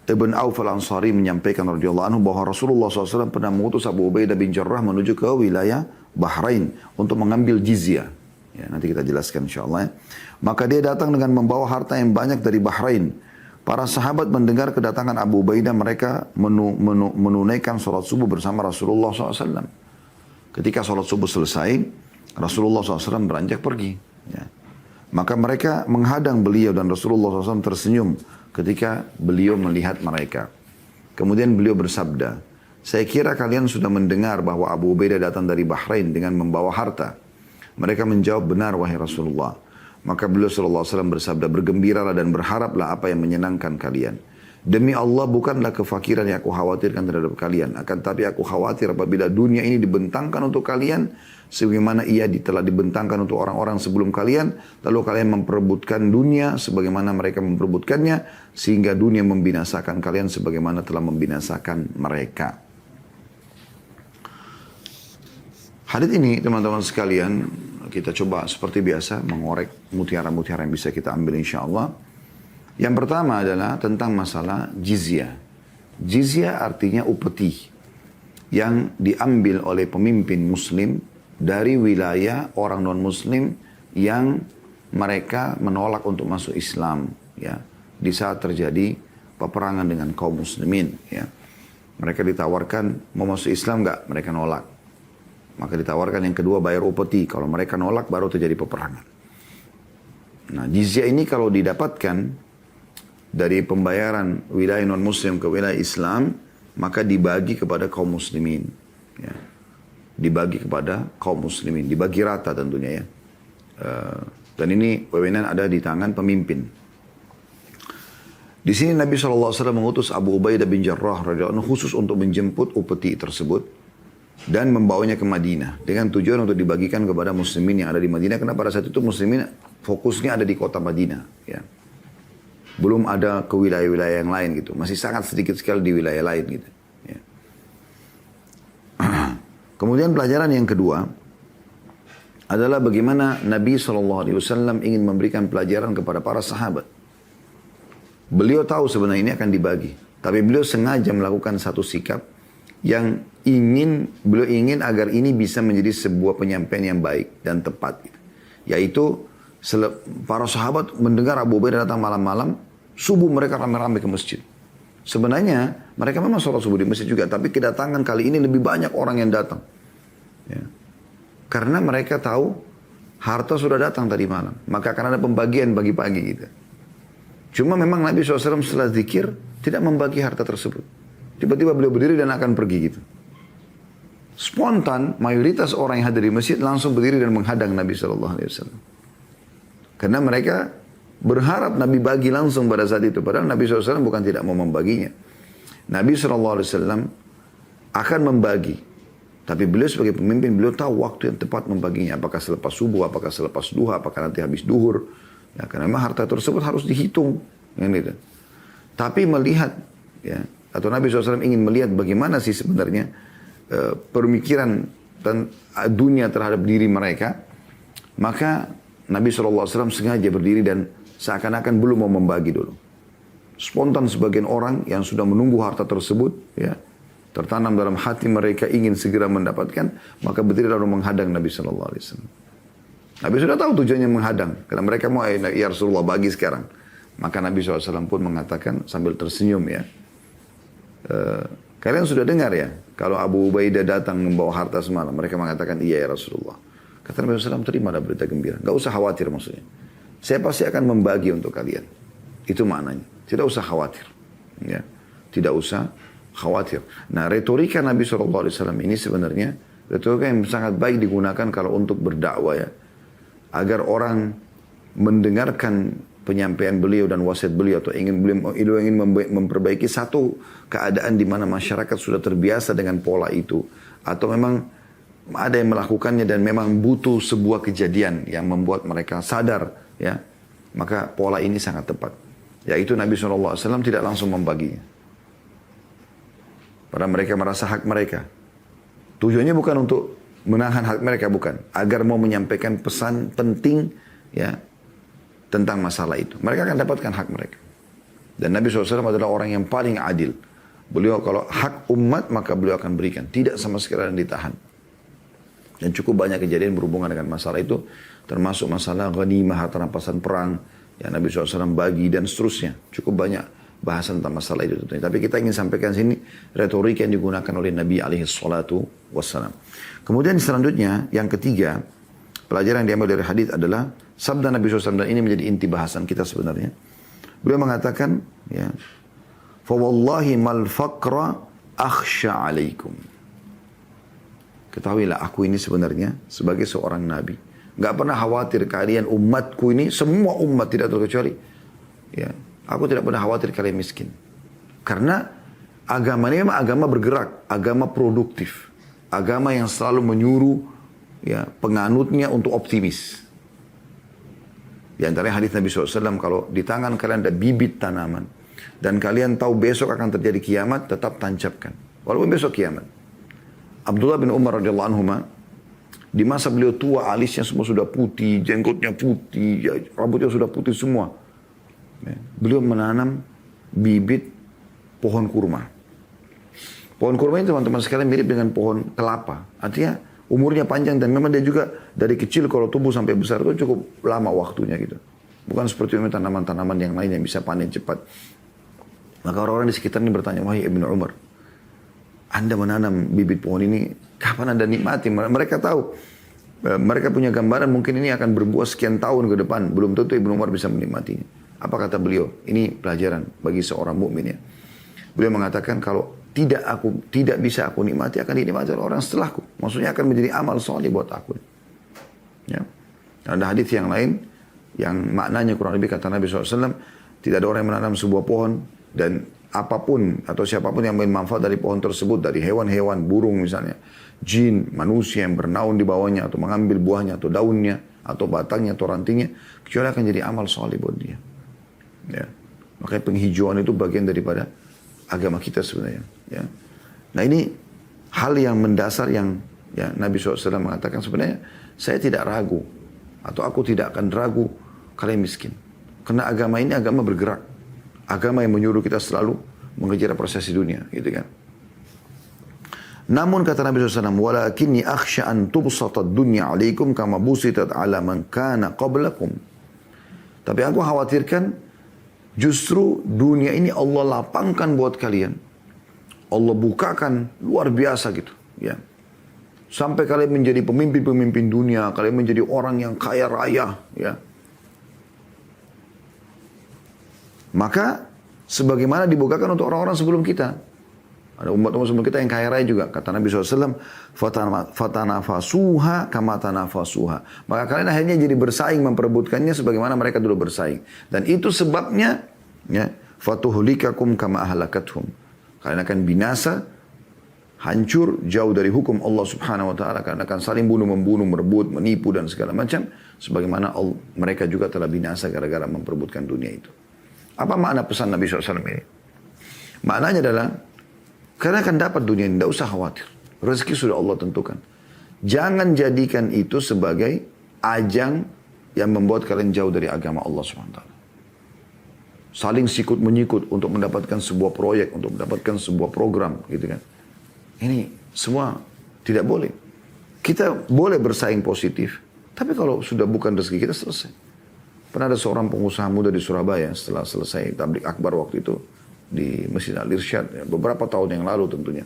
Speaker 1: ibn Auf al-Ansari menyampaikan radhiyallahu anhu bahwa Rasulullah SAW pernah mengutus Abu Ubaidah bin Jarrah menuju ke wilayah Bahrain untuk mengambil jizyah. Ya, nanti kita jelaskan insyaAllah ya. Maka dia datang dengan membawa harta yang banyak dari Bahrain. Para sahabat mendengar kedatangan Abu Ubaidah, mereka menunaikan sholat subuh bersama Rasulullah SAW. Ketika sholat subuh selesai, Rasulullah SAW beranjak pergi. Ya. Maka mereka menghadang beliau dan Rasulullah SAW tersenyum ketika beliau melihat mereka. Kemudian beliau bersabda, saya kira kalian sudah mendengar bahwa Abu Ubaidah datang dari Bahrain dengan membawa harta. Mereka menjawab, benar wahai Rasulullah. Maka beliau SAW bersabda, bergembiralah dan berharaplah apa yang menyenangkan kalian. Demi Allah bukanlah kefakiran yang aku khawatirkan terhadap kalian. Akan tapi aku khawatir apabila dunia ini dibentangkan untuk kalian. Sebagaimana ia telah dibentangkan untuk orang-orang sebelum kalian. Lalu kalian memperebutkan dunia sebagaimana mereka memperebutkannya. Sehingga dunia membinasakan kalian sebagaimana telah membinasakan mereka. Hadits ini teman-teman sekalian. Kita coba seperti biasa mengorek mutiara-mutiara yang bisa kita ambil insya Allah. Yang pertama adalah tentang masalah jizyah. Jizyah artinya upeti yang diambil oleh pemimpin muslim dari wilayah orang non-muslim yang mereka menolak untuk masuk Islam. Ya, di saat terjadi peperangan dengan kaum muslimin. Ya. Mereka ditawarkan mau masuk Islam enggak? Mereka nolak. Maka ditawarkan yang kedua bayar upeti. Kalau mereka nolak baru terjadi peperangan. Nah jizyah ini kalau didapatkan dari pembayaran wilayah non-muslim ke wilayah Islam, maka dibagi kepada kaum muslimin. Ya. Dibagi kepada kaum muslimin. Dibagi rata tentunya ya. Dan ini wewenang ada di tangan pemimpin. Di sini Nabi SAW mengutus Abu Ubaidah bin Jarrah radhiyallahu anhu khusus untuk menjemput upeti tersebut dan membawanya ke Madinah dengan tujuan untuk dibagikan kepada muslimin yang ada di Madinah. Karena pada saat itu muslimin fokusnya ada di kota Madinah. Ya. Belum ada ke wilayah-wilayah yang lain gitu. Masih sangat sedikit sekali di wilayah lain gitu. Ya. Kemudian pelajaran yang kedua adalah bagaimana Nabi SAW ingin memberikan pelajaran kepada para sahabat. Beliau tahu sebenarnya ini akan dibagi. Tapi beliau sengaja melakukan satu sikap yang beliau ingin agar ini bisa menjadi sebuah penyampaian yang baik dan tepat. Gitu. Yaitu para sahabat mendengar Abu Ubaidah datang malam-malam, subuh mereka ramai-ramai ke masjid. Sebenarnya mereka memang sholat subuh di masjid juga, tapi kedatangan kali ini lebih banyak orang yang datang. Ya. Karena mereka tahu harta sudah datang tadi malam, maka akan ada pembagian pagi-pagi gitu. Cuma memang Nabi SAW setelah zikir tidak membagi harta tersebut. Tiba-tiba beliau berdiri dan akan pergi gitu. Spontan mayoritas orang yang hadir di masjid langsung berdiri dan menghadang Nabi SAW. Karena mereka berharap Nabi bagi langsung pada saat itu. Padahal Nabi SAW bukan tidak mau membaginya. Nabi SAW akan membagi. Tapi beliau sebagai pemimpin, beliau tahu waktu yang tepat membaginya. Apakah selepas subuh, apakah selepas duha, apakah nanti habis duhur. Ya, karena memang harta tersebut harus dihitung. Gitu. Tapi melihat, ya, atau Nabi SAW ingin melihat bagaimana sih sebenarnya pemikiran dan dunia terhadap diri mereka. Maka Nabi SAW sengaja berdiri dan seakan-akan belum mau membagi dulu. Spontan sebagian orang yang sudah menunggu harta tersebut, ya, tertanam dalam hati mereka ingin segera mendapatkan, maka berdiri lalu menghadang Nabi SAW. Nabi sudah tahu tujuannya menghadang, karena mereka mau, ya Rasulullah bagi sekarang. Maka Nabi SAW pun mengatakan sambil tersenyum, ya, kalian sudah dengar ya, kalau Abu Ubaidah datang membawa harta semalam, mereka mengatakan iya ya Rasulullah. Kata Nabi SAW, terima berita gembira. Gak usah khawatir maksudnya. Saya pasti akan membagi untuk kalian. Itu maknanya. Tidak usah khawatir. Ya. Tidak usah khawatir. Nah retorika Nabi SAW ini sebenarnya retorika yang sangat baik digunakan kalau untuk berdakwah ya. Agar orang mendengarkan penyampaian beliau dan wasiat beliau atau ingin memperbaiki satu keadaan di mana masyarakat sudah terbiasa dengan pola itu. Atau memang ada yang melakukannya dan memang butuh sebuah kejadian yang membuat mereka sadar, ya, maka pola ini sangat tepat. Yaitu Nabi SAW tidak langsung membaginya. Padahal mereka merasa hak mereka. Tujuannya bukan untuk menahan hak mereka, bukan. Agar mau menyampaikan pesan penting, ya, tentang masalah itu. Mereka akan dapatkan hak mereka. Dan Nabi SAW adalah orang yang paling adil. Beliau kalau hak umat maka beliau akan berikan. Tidak sama sekali ditahan. Dan cukup banyak kejadian berhubungan dengan masalah itu. Termasuk masalah ghanimah, harta rampasan perang. Yang Nabi SAW bagi dan seterusnya. Cukup banyak bahasan tentang masalah itu. Tapi kita ingin sampaikan sini retorika yang digunakan oleh Nabi SAW. Kemudian selanjutnya yang ketiga. Pelajaran yang diambil dari hadis adalah. Sabda Nabi SAW dan ini menjadi inti bahasan kita sebenarnya. Beliau mengatakan. Ya, Fawallahi mal faqra akhsha alaikum. Ketahuilah aku ini sebenarnya sebagai seorang nabi. Gak pernah khawatir kalian umatku ini, semua umat tidak terkecuali. Ya, aku tidak pernah khawatir kalian miskin. Karena agama ini memang agama bergerak, agama produktif. Agama yang selalu menyuruh ya, penganutnya untuk optimis. Di antara hadis Nabi SAW, kalau di tangan kalian ada bibit tanaman, dan kalian tahu besok akan terjadi kiamat, tetap tancapkan. Walaupun besok kiamat. Abdullah bin Umar radhiyallahu anhu, di masa beliau tua, alisnya semua sudah putih, jenggotnya putih, rambutnya sudah putih semua. Beliau menanam bibit pohon kurma. Pohon kurma ini teman-teman sekalian mirip dengan pohon kelapa. Artinya umurnya panjang dan memang dia juga dari kecil kalau tumbuh sampai besar itu cukup lama waktunya gitu. Bukan seperti tanaman-tanaman yang lain yang bisa panen cepat. Maka orang-orang di sekitar ini bertanya, wahai Ibnu Umar, Anda menanam bibit pohon ini, kapan Anda nikmati? Mereka tahu, mereka punya gambaran mungkin ini akan berbuah sekian tahun ke depan. Belum tentu Ibnu Umar bisa menikmatinya. Apa kata beliau? Ini pelajaran bagi seorang mukmin ya. Beliau mengatakan kalau tidak bisa aku nikmati, akan dinikmati oleh orang setelahku. Maksudnya akan menjadi amal soleh buat aku. Ya. Ada hadis yang lain yang maknanya kurang lebih kata Nabi SAW, tidak ada orang yang menanam sebuah pohon dan apapun atau siapapun yang mengambil manfaat dari pohon tersebut, dari hewan-hewan, burung misalnya, jin, manusia yang bernaung di bawahnya atau mengambil buahnya atau daunnya atau batangnya atau rantingnya, kecuali akan jadi amal soleh buat dia. Ya. Makanya penghijauan itu bagian daripada agama kita sebenarnya. Ya. Nah ini hal yang mendasar yang ya, Nabi SAW mengatakan sebenarnya saya tidak ragu atau aku tidak akan ragu kalian miskin. Karena agama ini agama bergerak. Agama yang menyuruh kita selalu mengejar prestasi dunia. Gitu kan. Namun kata Nabi SAW, walakinni akhsha an tubsata dunya alaikum kama busitat ala man kana qablakum. Tapi aku khawatirkan justru dunia ini Allah lapangkan buat kalian. Allah bukakan luar biasa gitu. Ya. Sampai kalian menjadi pemimpin-pemimpin dunia. Kalian menjadi orang yang kaya raya. Ya. Maka sebagaimana dibukakan untuk orang-orang sebelum kita. Ada umat-umat sebelum kita yang kaya raya juga. Kata Nabi SAW, fatanafasuha kama tanafasuha. Maka kalian akhirnya jadi bersaing memperebutkannya sebagaimana mereka dulu bersaing. Dan itu sebabnya, ya, fatuhlikakum kama ahlakathum. Kalian akan binasa, hancur, jauh dari hukum Allah Subhanahu Wa Taala. Kalian akan saling bunuh-membunuh, merebut, menipu dan segala macam. Sebagaimana mereka juga telah binasa gara-gara memperebutkan dunia itu. Apa makna pesan Nabi SAW ini? Maknanya adalah, kalian akan dapat dunia ini, tidak usah khawatir. Rezeki sudah Allah tentukan. Jangan jadikan itu sebagai ajang yang membuat kalian jauh dari agama Allah SWT. Saling sikut menyikut untuk mendapatkan sebuah proyek, untuk mendapatkan sebuah program, gitu kan. Ini semua tidak boleh. Kita boleh bersaing positif, tapi kalau sudah bukan rezeki kita, selesai. Pernah ada seorang pengusaha muda di Surabaya setelah selesai tablik akbar waktu itu di Masjid Al-Irsyad, ya, beberapa tahun yang lalu tentunya.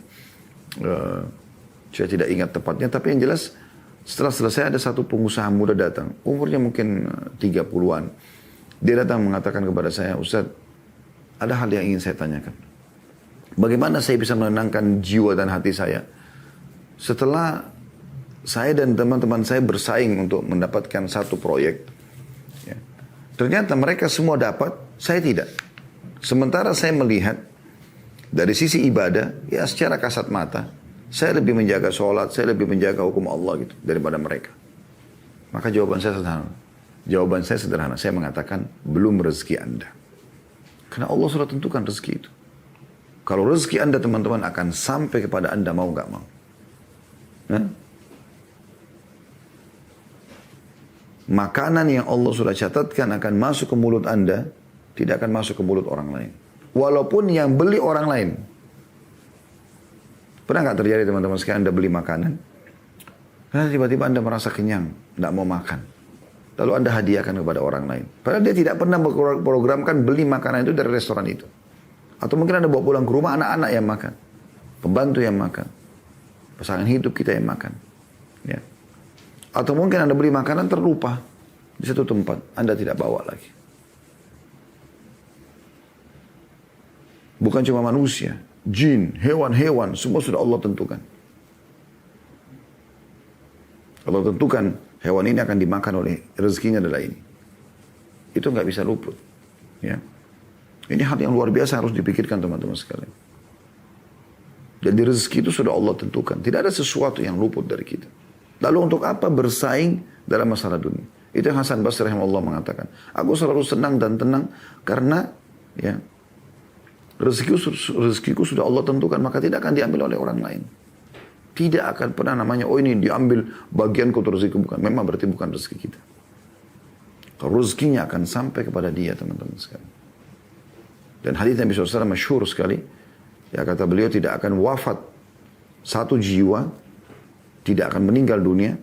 Speaker 1: Saya tidak ingat tepatnya, tapi yang jelas setelah selesai ada satu pengusaha muda datang, umurnya mungkin 30-an. Dia datang mengatakan kepada saya, Ustaz, ada hal yang ingin saya tanyakan. Bagaimana saya bisa menenangkan jiwa dan hati saya setelah saya dan teman-teman saya bersaing untuk mendapatkan satu proyek. Ya. Ternyata mereka semua dapat, saya tidak. Sementara saya melihat dari sisi ibadah, ya secara kasat mata, saya lebih menjaga sholat, saya lebih menjaga hukum Allah gitu daripada mereka. Maka jawaban saya sederhana. Saya mengatakan, belum rezeki Anda. Karena Allah sudah tentukan rezeki itu. Kalau rezeki Anda teman-teman akan sampai kepada Anda mau nggak mau. Nah? Makanan yang Allah sudah catatkan akan masuk ke mulut Anda, tidak akan masuk ke mulut orang lain. Walaupun yang beli orang lain. Pernah nggak terjadi teman-teman sekalian Anda beli makanan? Karena tiba-tiba Anda merasa kenyang, nggak mau makan. Lalu Anda hadiahkan kepada orang lain. Padahal dia tidak pernah memprogramkan beli makanan itu dari restoran itu. Atau mungkin Anda bawa pulang ke rumah, anak-anak yang makan. Pembantu yang makan. Pasangan hidup kita yang makan. Ya. Atau mungkin Anda beli makanan terlupa di satu tempat. Anda tidak bawa lagi. Bukan cuma manusia. Jin, hewan-hewan, semua sudah Allah tentukan. Allah tentukan hewan ini akan dimakan oleh rezekinya adalah ini. Itu nggak bisa luput. Ya. Ini hal yang luar biasa harus dipikirkan teman-teman sekalian. Jadi rezeki itu sudah Allah tentukan. Tidak ada sesuatu yang luput dari kita. Lalu untuk apa bersaing dalam masalah dunia? Itu yang Hasan Basri rahimahullah mengatakan. Aku selalu senang dan tenang karena ya rezekiku sudah Allah tentukan, maka tidak akan diambil oleh orang lain. Tidak akan pernah namanya, oh ini diambil bagianku untuk rezeki. Bukan. Memang berarti bukan rezeki kita. Kalau rezekinya akan sampai kepada dia teman-teman sekalian. Dan hadis Nabi SAW masyhur sekali. Ya kata beliau tidak akan wafat satu jiwa, tidak akan meninggal dunia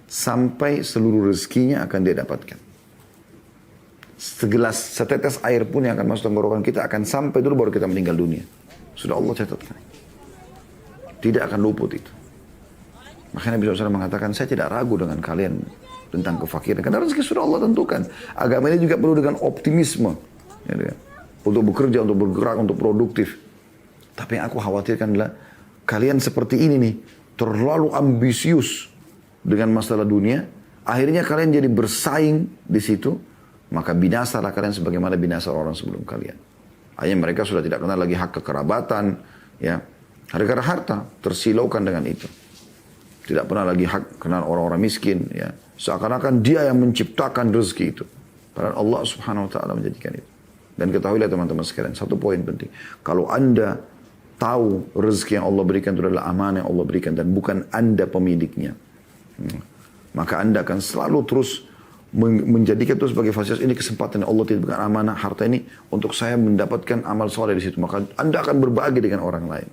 Speaker 1: sampai seluruh rezekinya akan dia dapatkan. Setetes air pun yang akan masuk tenggorokan kita akan sampai dulu baru kita meninggal dunia. Sudah Allah catatkan. Tidak akan luput itu. Makanya Nabi SAW mengatakan, saya tidak ragu dengan kalian tentang kefakiran. Karena rezeki sudah Allah tentukan. Agama ini juga perlu dengan optimisme. Ya, untuk bekerja, untuk bergerak, untuk produktif. Tapi yang aku khawatirkan adalah kalian seperti ini nih, terlalu ambisius dengan masalah dunia. Akhirnya kalian jadi bersaing di situ, maka binasalah kalian sebagaimana binasa orang sebelum kalian. Akhirnya mereka sudah tidak kenal lagi hak kekerabatan, ya, gara-gara harta tersilaukan dengan itu. Tidak pernah lagi hak kenal orang-orang miskin, ya. Seakan-akan dia yang menciptakan rezeki itu. Padahal Allah Subhanahu Wa Taala menjadikan itu. Dan ketahuilah teman-teman sekalian, satu poin penting. Kalau Anda tahu rezeki yang Allah berikan itu adalah amanah yang Allah berikan dan bukan Anda pemiliknya, maka Anda akan selalu terus menjadikan itu sebagai fasilitas. Ini kesempatan yang Allah titipkan amanah harta ini untuk saya mendapatkan amal soleh di situ. Maka Anda akan berbagi dengan orang lain.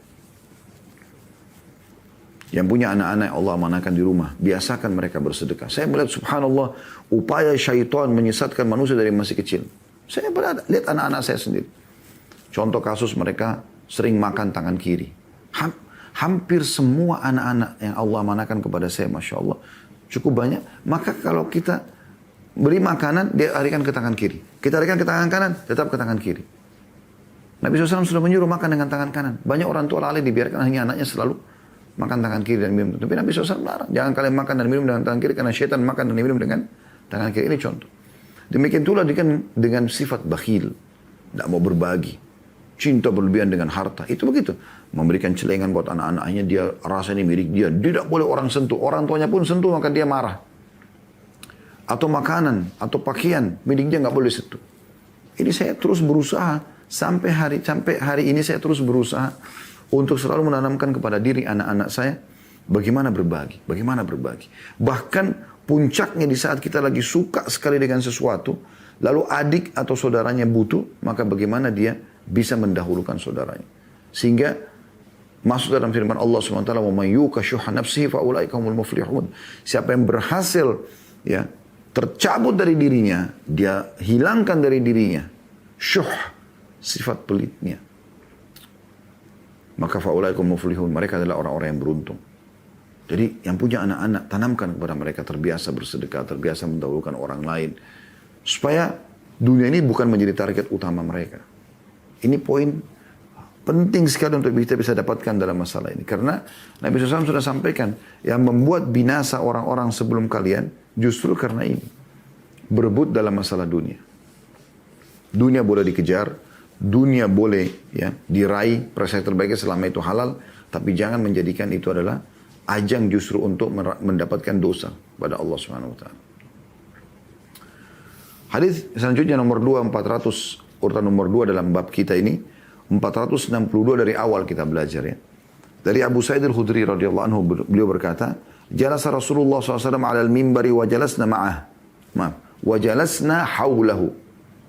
Speaker 1: Yang punya anak-anak yang Allah amanahkan di rumah, biasakan mereka bersedekah. Saya melihat subhanallah upaya syaitan menyesatkan manusia dari masih kecil. Saya pernah lihat anak-anak saya sendiri. Contoh kasus mereka sering makan tangan kiri. Hampir semua anak-anak yang Allah amanahkan kepada saya, Masya Allah, cukup banyak. Maka kalau kita beri makanan, dia larikan ke tangan kiri. Kita larikan ke tangan kanan, tetap ke tangan kiri. Nabi SAW sudah menyuruh makan dengan tangan kanan. Banyak orang tua lalai dibiarkan hanya anaknya selalu makan tangan kiri dan minum. Tapi Nabi SAW melarang. Jangan kalian makan dan minum dengan tangan kiri, karena syaitan makan dan minum dengan tangan kiri. Ini contoh. Demikian pula dengan sifat bakhil. Tidak mau berbagi. Cinta berlebihan dengan harta. Itu begitu. Memberikan celengan buat anak-anaknya. Dia rasa ini milik dia. Tidak boleh orang sentuh. Orang tuanya pun sentuh maka dia marah. Atau makanan. Atau pakaian. Milik dia nggak boleh sentuh. Ini saya terus berusaha. Sampai hari ini saya terus berusaha. Untuk selalu menanamkan kepada diri anak-anak saya. Bagaimana berbagi. Bagaimana berbagi. Bahkan puncaknya di saat kita lagi suka sekali dengan sesuatu. Lalu adik atau saudaranya butuh. Maka bagaimana dia bisa mendahulukan saudaranya. Sehingga masuk dalam firman Allah SWT, "Wa may yuqa syuhha nafsihi fa ulaika humul muflihun." Siapa yang berhasil ya tercabut dari dirinya, dia hilangkan dari dirinya syuh, sifat pelitnya, maka fa ulaika humul muflihun, mereka adalah orang-orang yang beruntung. Jadi yang punya anak-anak, tanamkan kepada mereka terbiasa bersedekah, terbiasa mendahulukan orang lain, supaya dunia ini bukan menjadi target utama mereka. Ini poin penting sekali untuk kita bisa dapatkan dalam masalah ini. Karena Nabi SAW sudah sampaikan, yang membuat binasa orang-orang sebelum kalian justru karena ini. Berebut dalam masalah dunia. Dunia boleh dikejar, dunia boleh ya diraih, prestasi terbaiknya selama itu halal, tapi jangan menjadikan itu adalah ajang justru untuk mendapatkan dosa pada Allah Subhanahu Wa Taala. Hadis selanjutnya nomor 2400. Urutan nomor 2 dalam bab kita ini, 462 dari awal kita belajar ya. Dari Abu Sa'id al-Khudri radhiyallahu anhu, beliau berkata, "Jalasa Rasulullah SAW ala al-mimbari wa jalasna ma'ah." Wa jalasna hawlahu.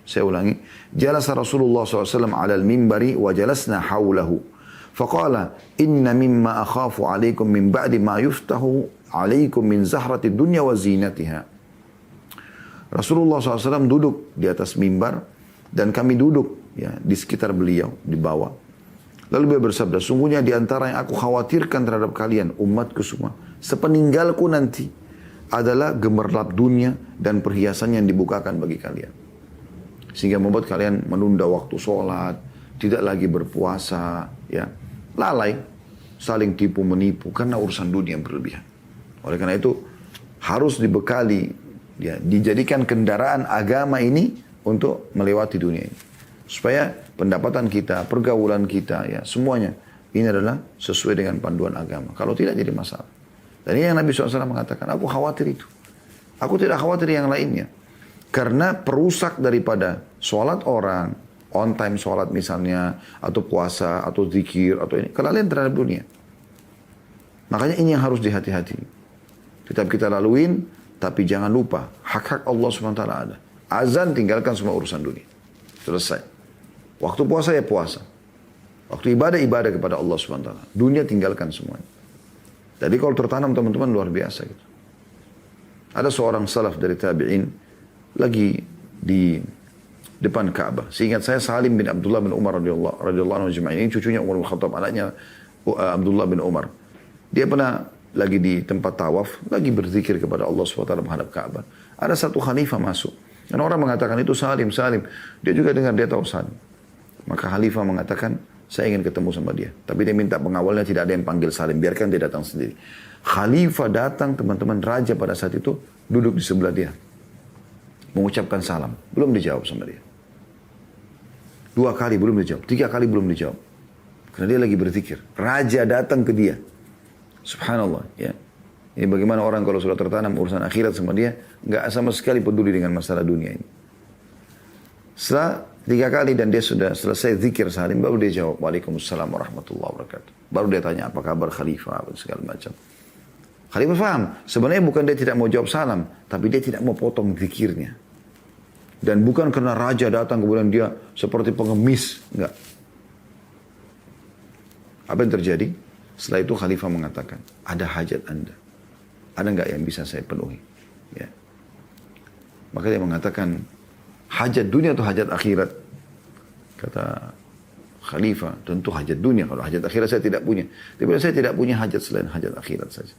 Speaker 1: Saya ulangi. Jalasa Rasulullah SAW ala al-mimbari wa jalasna hawlahu. Faqala, "Inna mimma akhafu alaikum min ba'di ma yuftahu alaikum min zahrati dunya wa zinatiha." Rasulullah SAW duduk di atas mimbar, dan kami duduk ya di sekitar beliau, di bawah. Lalu beliau bersabda, "Sungguhnya di antara yang aku khawatirkan terhadap kalian, umatku semua, sepeninggalku nanti, adalah gemerlap dunia dan perhiasan yang dibukakan bagi kalian. Sehingga membuat kalian menunda waktu sholat, tidak lagi berpuasa, ya, lalai, saling tipu menipu karena urusan dunia yang berlebihan. Oleh karena itu harus dibekali, ya, dijadikan kendaraan agama ini untuk melewati dunia ini. Supaya pendapatan kita, pergaulan kita, ya semuanya ini adalah sesuai dengan panduan agama. Kalau tidak jadi masalah. Dan ini yang Nabi SAW mengatakan, aku khawatir itu. Aku tidak khawatir yang lainnya. Karena perusak daripada sholat orang, on time sholat misalnya, atau puasa, atau zikir, atau ini, kelalaian terhadap dunia. Makanya ini yang harus dihati-hati. Tetap kita laluin, tapi jangan lupa, hak-hak Allah SWT ada. Azan tinggalkan semua urusan dunia. Selesai. Waktu puasa ya puasa. Waktu ibadah kepada Allah SWT. Dunia tinggalkan semuanya. Jadi kalau tertanam teman-teman luar biasa gitu. Ada seorang salaf dari tabi'in lagi di depan Ka'bah. Seingat saya Salim bin Abdullah bin Umar radhiyallahu anhu jemaah. Ini cucunya Umar bin Khattab, anaknya Abdullah bin Umar. Dia pernah lagi di tempat tawaf, lagi berzikir kepada Allah SWT menghadap Ka'bah. Ada satu khalifah masuk. Dan orang mengatakan itu Salim. Dia juga dengar, dia tahu Salim. Maka khalifah mengatakan, saya ingin ketemu sama dia. Tapi dia minta pengawalnya tidak ada yang panggil Salim. Biarkan dia datang sendiri. Khalifah datang, teman-teman, raja pada saat itu duduk di sebelah dia. Mengucapkan salam. Belum dijawab sama dia. 2 kali belum dijawab. 3 kali belum dijawab. Karena dia lagi berzikir. Raja datang ke dia. Subhanallah. Ya. Ini bagaimana orang kalau sudah tertanam urusan akhirat sama dia, nggak sama sekali peduli dengan masalah dunia ini. Setelah 3 kali dan dia sudah selesai zikir Salim, baru dia jawab, Waalaikumsalam warahmatullahi wabarakatuh. Baru dia tanya, apa kabar Khalifah, apa segala macam. Khalifah faham, sebenarnya bukan dia tidak mau jawab salam, tapi dia tidak mau potong zikirnya. Dan bukan karena raja datang kemudian dia seperti pengemis, enggak. Apa yang terjadi? Setelah itu Khalifah mengatakan, ada hajat Anda. Ada enggak yang bisa saya penuhi? Ya. Maka dia mengatakan, hajat dunia atau hajat akhirat? Kata Khalifah, tentu hajat dunia. Kalau hajat akhirat saya tidak punya. Tapi saya tidak punya hajat selain hajat akhirat saja.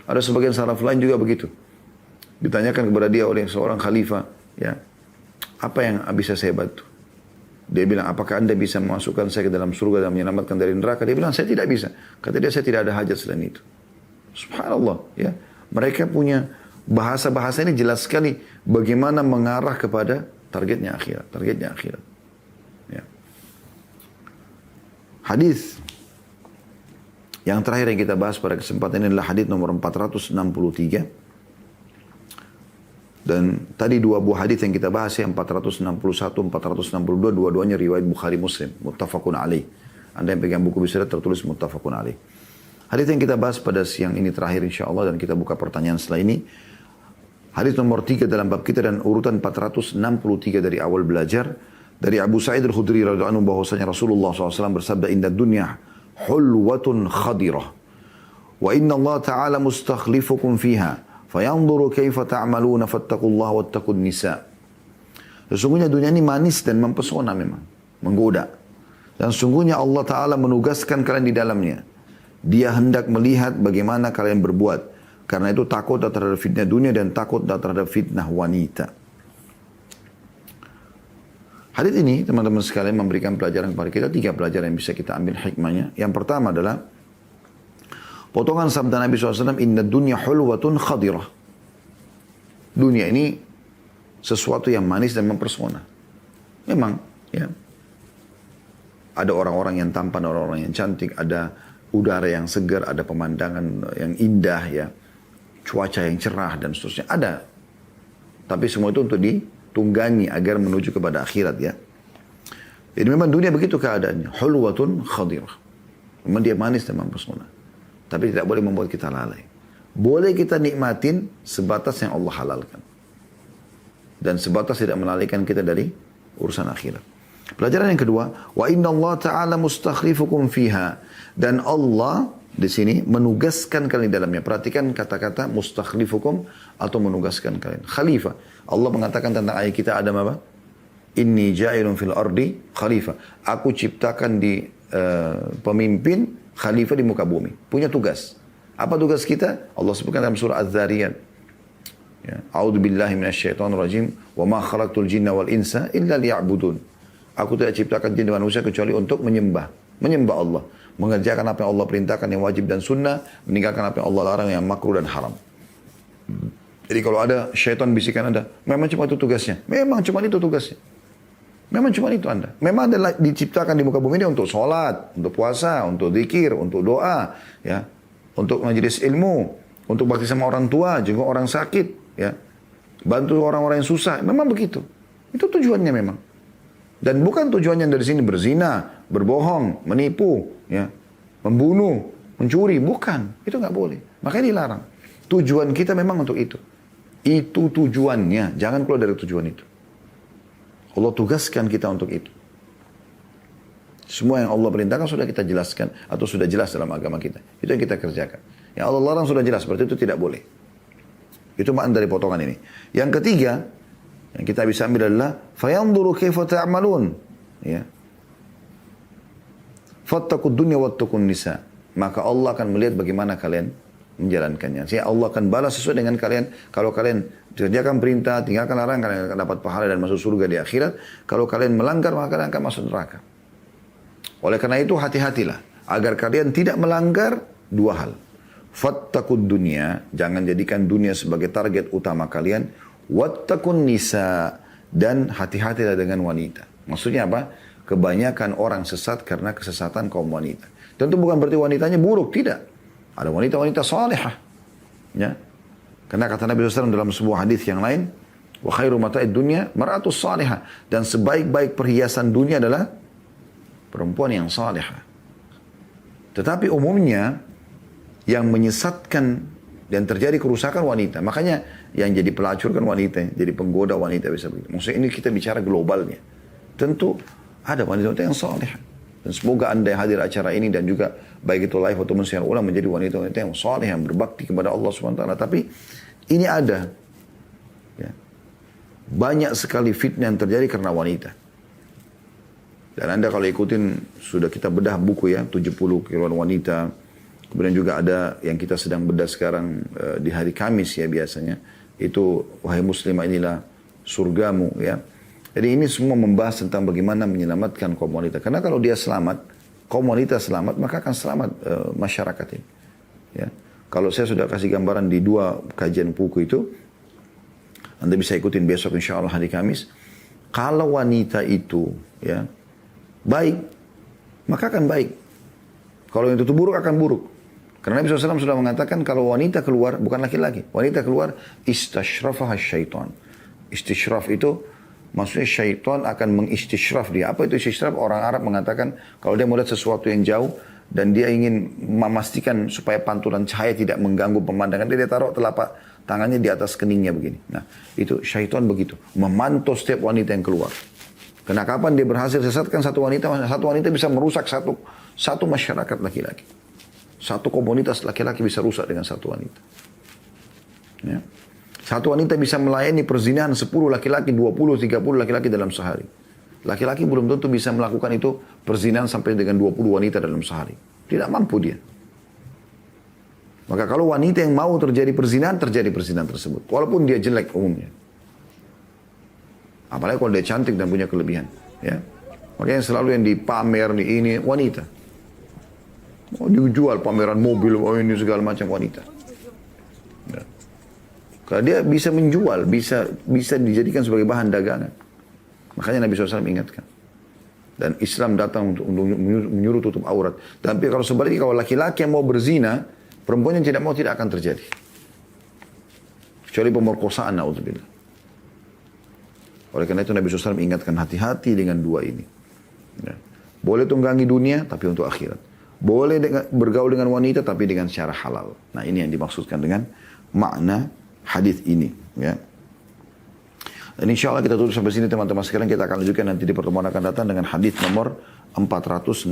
Speaker 1: Ada sebagian salaf lain juga begitu. Ditanyakan kepada dia oleh seorang khalifah, ya, apa yang bisa saya bantu? Dia bilang, apakah Anda bisa memasukkan saya ke dalam surga dan menyelamatkan dari neraka? Dia bilang, saya tidak bisa. Kata dia, saya tidak ada hajat selain itu. Subhanallah, ya. Mereka punya bahasa-bahasa ini jelas sekali bagaimana mengarah kepada targetnya akhirat. Ya. Hadis yang terakhir yang kita bahas pada kesempatan ini adalah hadis nomor 463. Dan tadi 2 buah hadis yang kita bahas yang 461, 462, dua-duanya riwayat Bukhari Muslim, muttafaqun alaih. Anda yang pegang buku bisa tertulis muttafaqun alaih. Hadis yang kita bahas pada siang ini terakhir insyaallah, dan kita buka pertanyaan setelah ini. Hadis nomor 3 dalam bab kita dan urutan 463 dari awal belajar. Dari Abu Sa'id al-Khudri radhiyallahu anhu bahwasanya Rasulullah SAW bersabda, inna dunya hulwatun khadirah. Wa inna Allah ta'ala mustakhlifukum fiha. Fayanzuru kaifa ta'maluna fattaqullaha wattaqun nisa. Sesungguhnya dunia ini manis dan mempesona memang. Menggoda. Dan sesungguhnya Allah Ta'ala menugaskan kalian di dalamnya. Dia hendak melihat bagaimana kalian berbuat. Karena itu takut terhadap fitnah dunia dan takut terhadap fitnah wanita. Hadis ini teman-teman sekalian memberikan pelajaran kepada kita. 3 pelajaran yang bisa kita ambil hikmahnya. Yang pertama adalah potongan sabda Nabi SAW, inna dunya hulwatun khadirah. Dunia ini sesuatu yang manis dan mempesona. Memang, ya. Ada orang-orang yang tampan, orang-orang yang cantik, ada udara yang segar, ada pemandangan yang indah, ya. Cuaca yang cerah dan seterusnya. Ada. Tapi semua itu untuk ditunggangi agar menuju kepada akhirat, ya. Jadi memang dunia begitu keadaannya. Hulwatun khadirah. Memang dia manis dan mempesona. Tapi tidak boleh membuat kita lalai. Boleh kita nikmatin sebatas yang Allah halalkan. Dan sebatas tidak melalaikan kita dari urusan akhirat. Pelajaran yang kedua, wa inna Allah ta'ala mustakhlifukum fiha. Dan Allah di sini menugaskan kalian di dalamnya. Perhatikan kata-kata mustakhlifukum atau menugaskan kalian. Khalifah. Allah mengatakan tentang ayat kita Adam apa? Inni ja'ilun fil ardi khalifah. Aku ciptakan di pemimpin khalifah di muka bumi. Punya tugas. Apa tugas kita? Allah sebutkan dalam surah Az-Zariyat. Ya. A'udzu billahi minasyaitonir rajim. Wa ma khalaqtul jinna wal insa illa liya'budun. Aku tidak ciptakan jin dan manusia kecuali untuk menyembah. Menyembah Allah. Mengerjakan apa yang Allah perintahkan yang wajib dan sunnah. Meninggalkan apa yang Allah larang yang makruh dan haram. Jadi kalau ada syaitan bisikan Anda, memang cuma itu tugasnya. Memang cuma itu tugasnya. Memang cuma itu Anda. Memang Anda diciptakan di muka bumi ini untuk sholat, untuk puasa, untuk zikir, untuk doa, ya, untuk majelis ilmu, untuk bakti sama orang tua, jenguk orang sakit, ya, bantu orang-orang yang susah. Memang begitu. Itu tujuannya memang. Dan bukan tujuannya dari sini berzina, berbohong, menipu, ya, membunuh, mencuri. Bukan. Itu nggak boleh. Makanya dilarang. Tujuan kita memang untuk itu. Itu tujuannya. Jangan keluar dari tujuan itu. Allah tugaskan kita untuk itu. Semua yang Allah perintahkan sudah kita jelaskan atau sudah jelas dalam agama kita. Itu yang kita kerjakan. Yang Allah larang sudah jelas, berarti itu tidak boleh. Itu makna dari potongan ini. Yang ketiga, yang kita bisa ambil adalah fayanzuru kaifa ta'malun. Ya. Fattaqud dunya wattaqun nisa. Maka Allah akan melihat bagaimana kalian menjalankannya. Sehingga Allah akan balas sesuai dengan kalian. Kalau kalian kerjakan perintah, tinggalkan larangan, kalian akan dapat pahala dan masuk surga di akhirat. Kalau kalian melanggar, maka kalian akan masuk neraka. Oleh karena itu, hati-hatilah. Agar kalian tidak melanggar dua hal. Fattaqud dunya, jangan jadikan dunia sebagai target utama kalian. Wattaqun nisa, dan hati-hatilah dengan wanita. Maksudnya apa? Kebanyakan orang sesat karena kesesatan kaum wanita. Tentu bukan berarti wanitanya buruk, tidak. Ada wanita-wanita salihah. Ya. Karena kata Nabi SAW dalam sebuah hadis yang lain, wa khairu mata'id dunya mar'atus salihah. Dan sebaik-baik perhiasan dunia adalah perempuan yang salihah. Tetapi umumnya yang menyesatkan dan terjadi kerusakan wanita. Makanya yang jadi pelacur kan wanita, jadi penggoda wanita bisa begitu. Maksudnya ini kita bicara globalnya. Tentu ada wanita-wanita yang salihah. Dan semoga Anda yang hadir acara ini dan juga baik itu live atau mensiar ulang menjadi wanita-wanita yang saleh, yang berbakti kepada Allah SWT. Tapi ini ada. Ya. Banyak sekali fitnah yang terjadi karena wanita. Dan Anda kalau ikutin, sudah kita bedah buku ya, 70 kiloan wanita. Kemudian juga ada yang kita sedang bedah sekarang di hari Kamis ya biasanya. Itu, wahai muslimah inilah surgamu ya. Jadi ini semua membahas tentang bagaimana menyelamatkan kaum wanita. Karena kalau dia selamat, kaum wanita selamat, maka akan selamat masyarakat ini. Ya. Kalau saya sudah kasih gambaran di 2 kajian buku itu, Anda bisa ikutin besok insya Allah hari Kamis. Kalau wanita itu ya baik, maka akan baik. Kalau yang itu buruk akan buruk. Karena Nabi SAW sudah mengatakan kalau wanita keluar, bukan laki-laki, wanita keluar, istashrafah syaitan. Istishraf itu maksudnya syaitan akan mengistishraf dia. Apa itu istishraf? Orang Arab mengatakan kalau dia melihat sesuatu yang jauh dan dia ingin memastikan supaya pantulan cahaya tidak mengganggu pemandangan, dia taruh telapak tangannya di atas keningnya begini. Nah, itu syaitan begitu, memantau setiap wanita yang keluar. Karena kapan dia berhasil sesatkan satu wanita bisa merusak satu masyarakat laki-laki. Satu komunitas laki-laki bisa rusak dengan satu wanita. Ya. Satu wanita bisa melayani perzinahan 10 laki-laki, 20, 30 laki-laki dalam sehari. Laki-laki belum tentu bisa melakukan itu perzinahan sampai dengan 20 wanita dalam sehari. Tidak mampu dia. Maka kalau wanita yang mau terjadi perzinahan tersebut. Walaupun dia jelek umumnya. Apalagi kalau dia cantik dan punya kelebihan. Ya. Makanya selalu yang dipamer di ini wanita. Oh, dijual pameran mobil, oh ini segala macam wanita. Ya. Karena dia bisa menjual, bisa dijadikan sebagai bahan dagangan. Makanya Nabi SAW ingatkan. Dan Islam datang untuk menyuruh tutup aurat. Tapi kalau sebaliknya, kalau laki-laki yang mau berzina, perempuan yang tidak mau tidak akan terjadi. Kecuali pemerkosaan, na'udzubillah. Oleh karena itu Nabi SAW ingatkan hati-hati dengan dua ini. Ya. Boleh tunggangi dunia, tapi untuk akhirat. Boleh bergaul dengan wanita, tapi dengan secara halal. Nah ini yang dimaksudkan dengan makna hadis ini. Ya. Dan insya Allah kita tutup sampai sini teman-teman sekalian. Kita akan lanjutkan nanti di pertemuan akan datang dengan hadis nomor 464.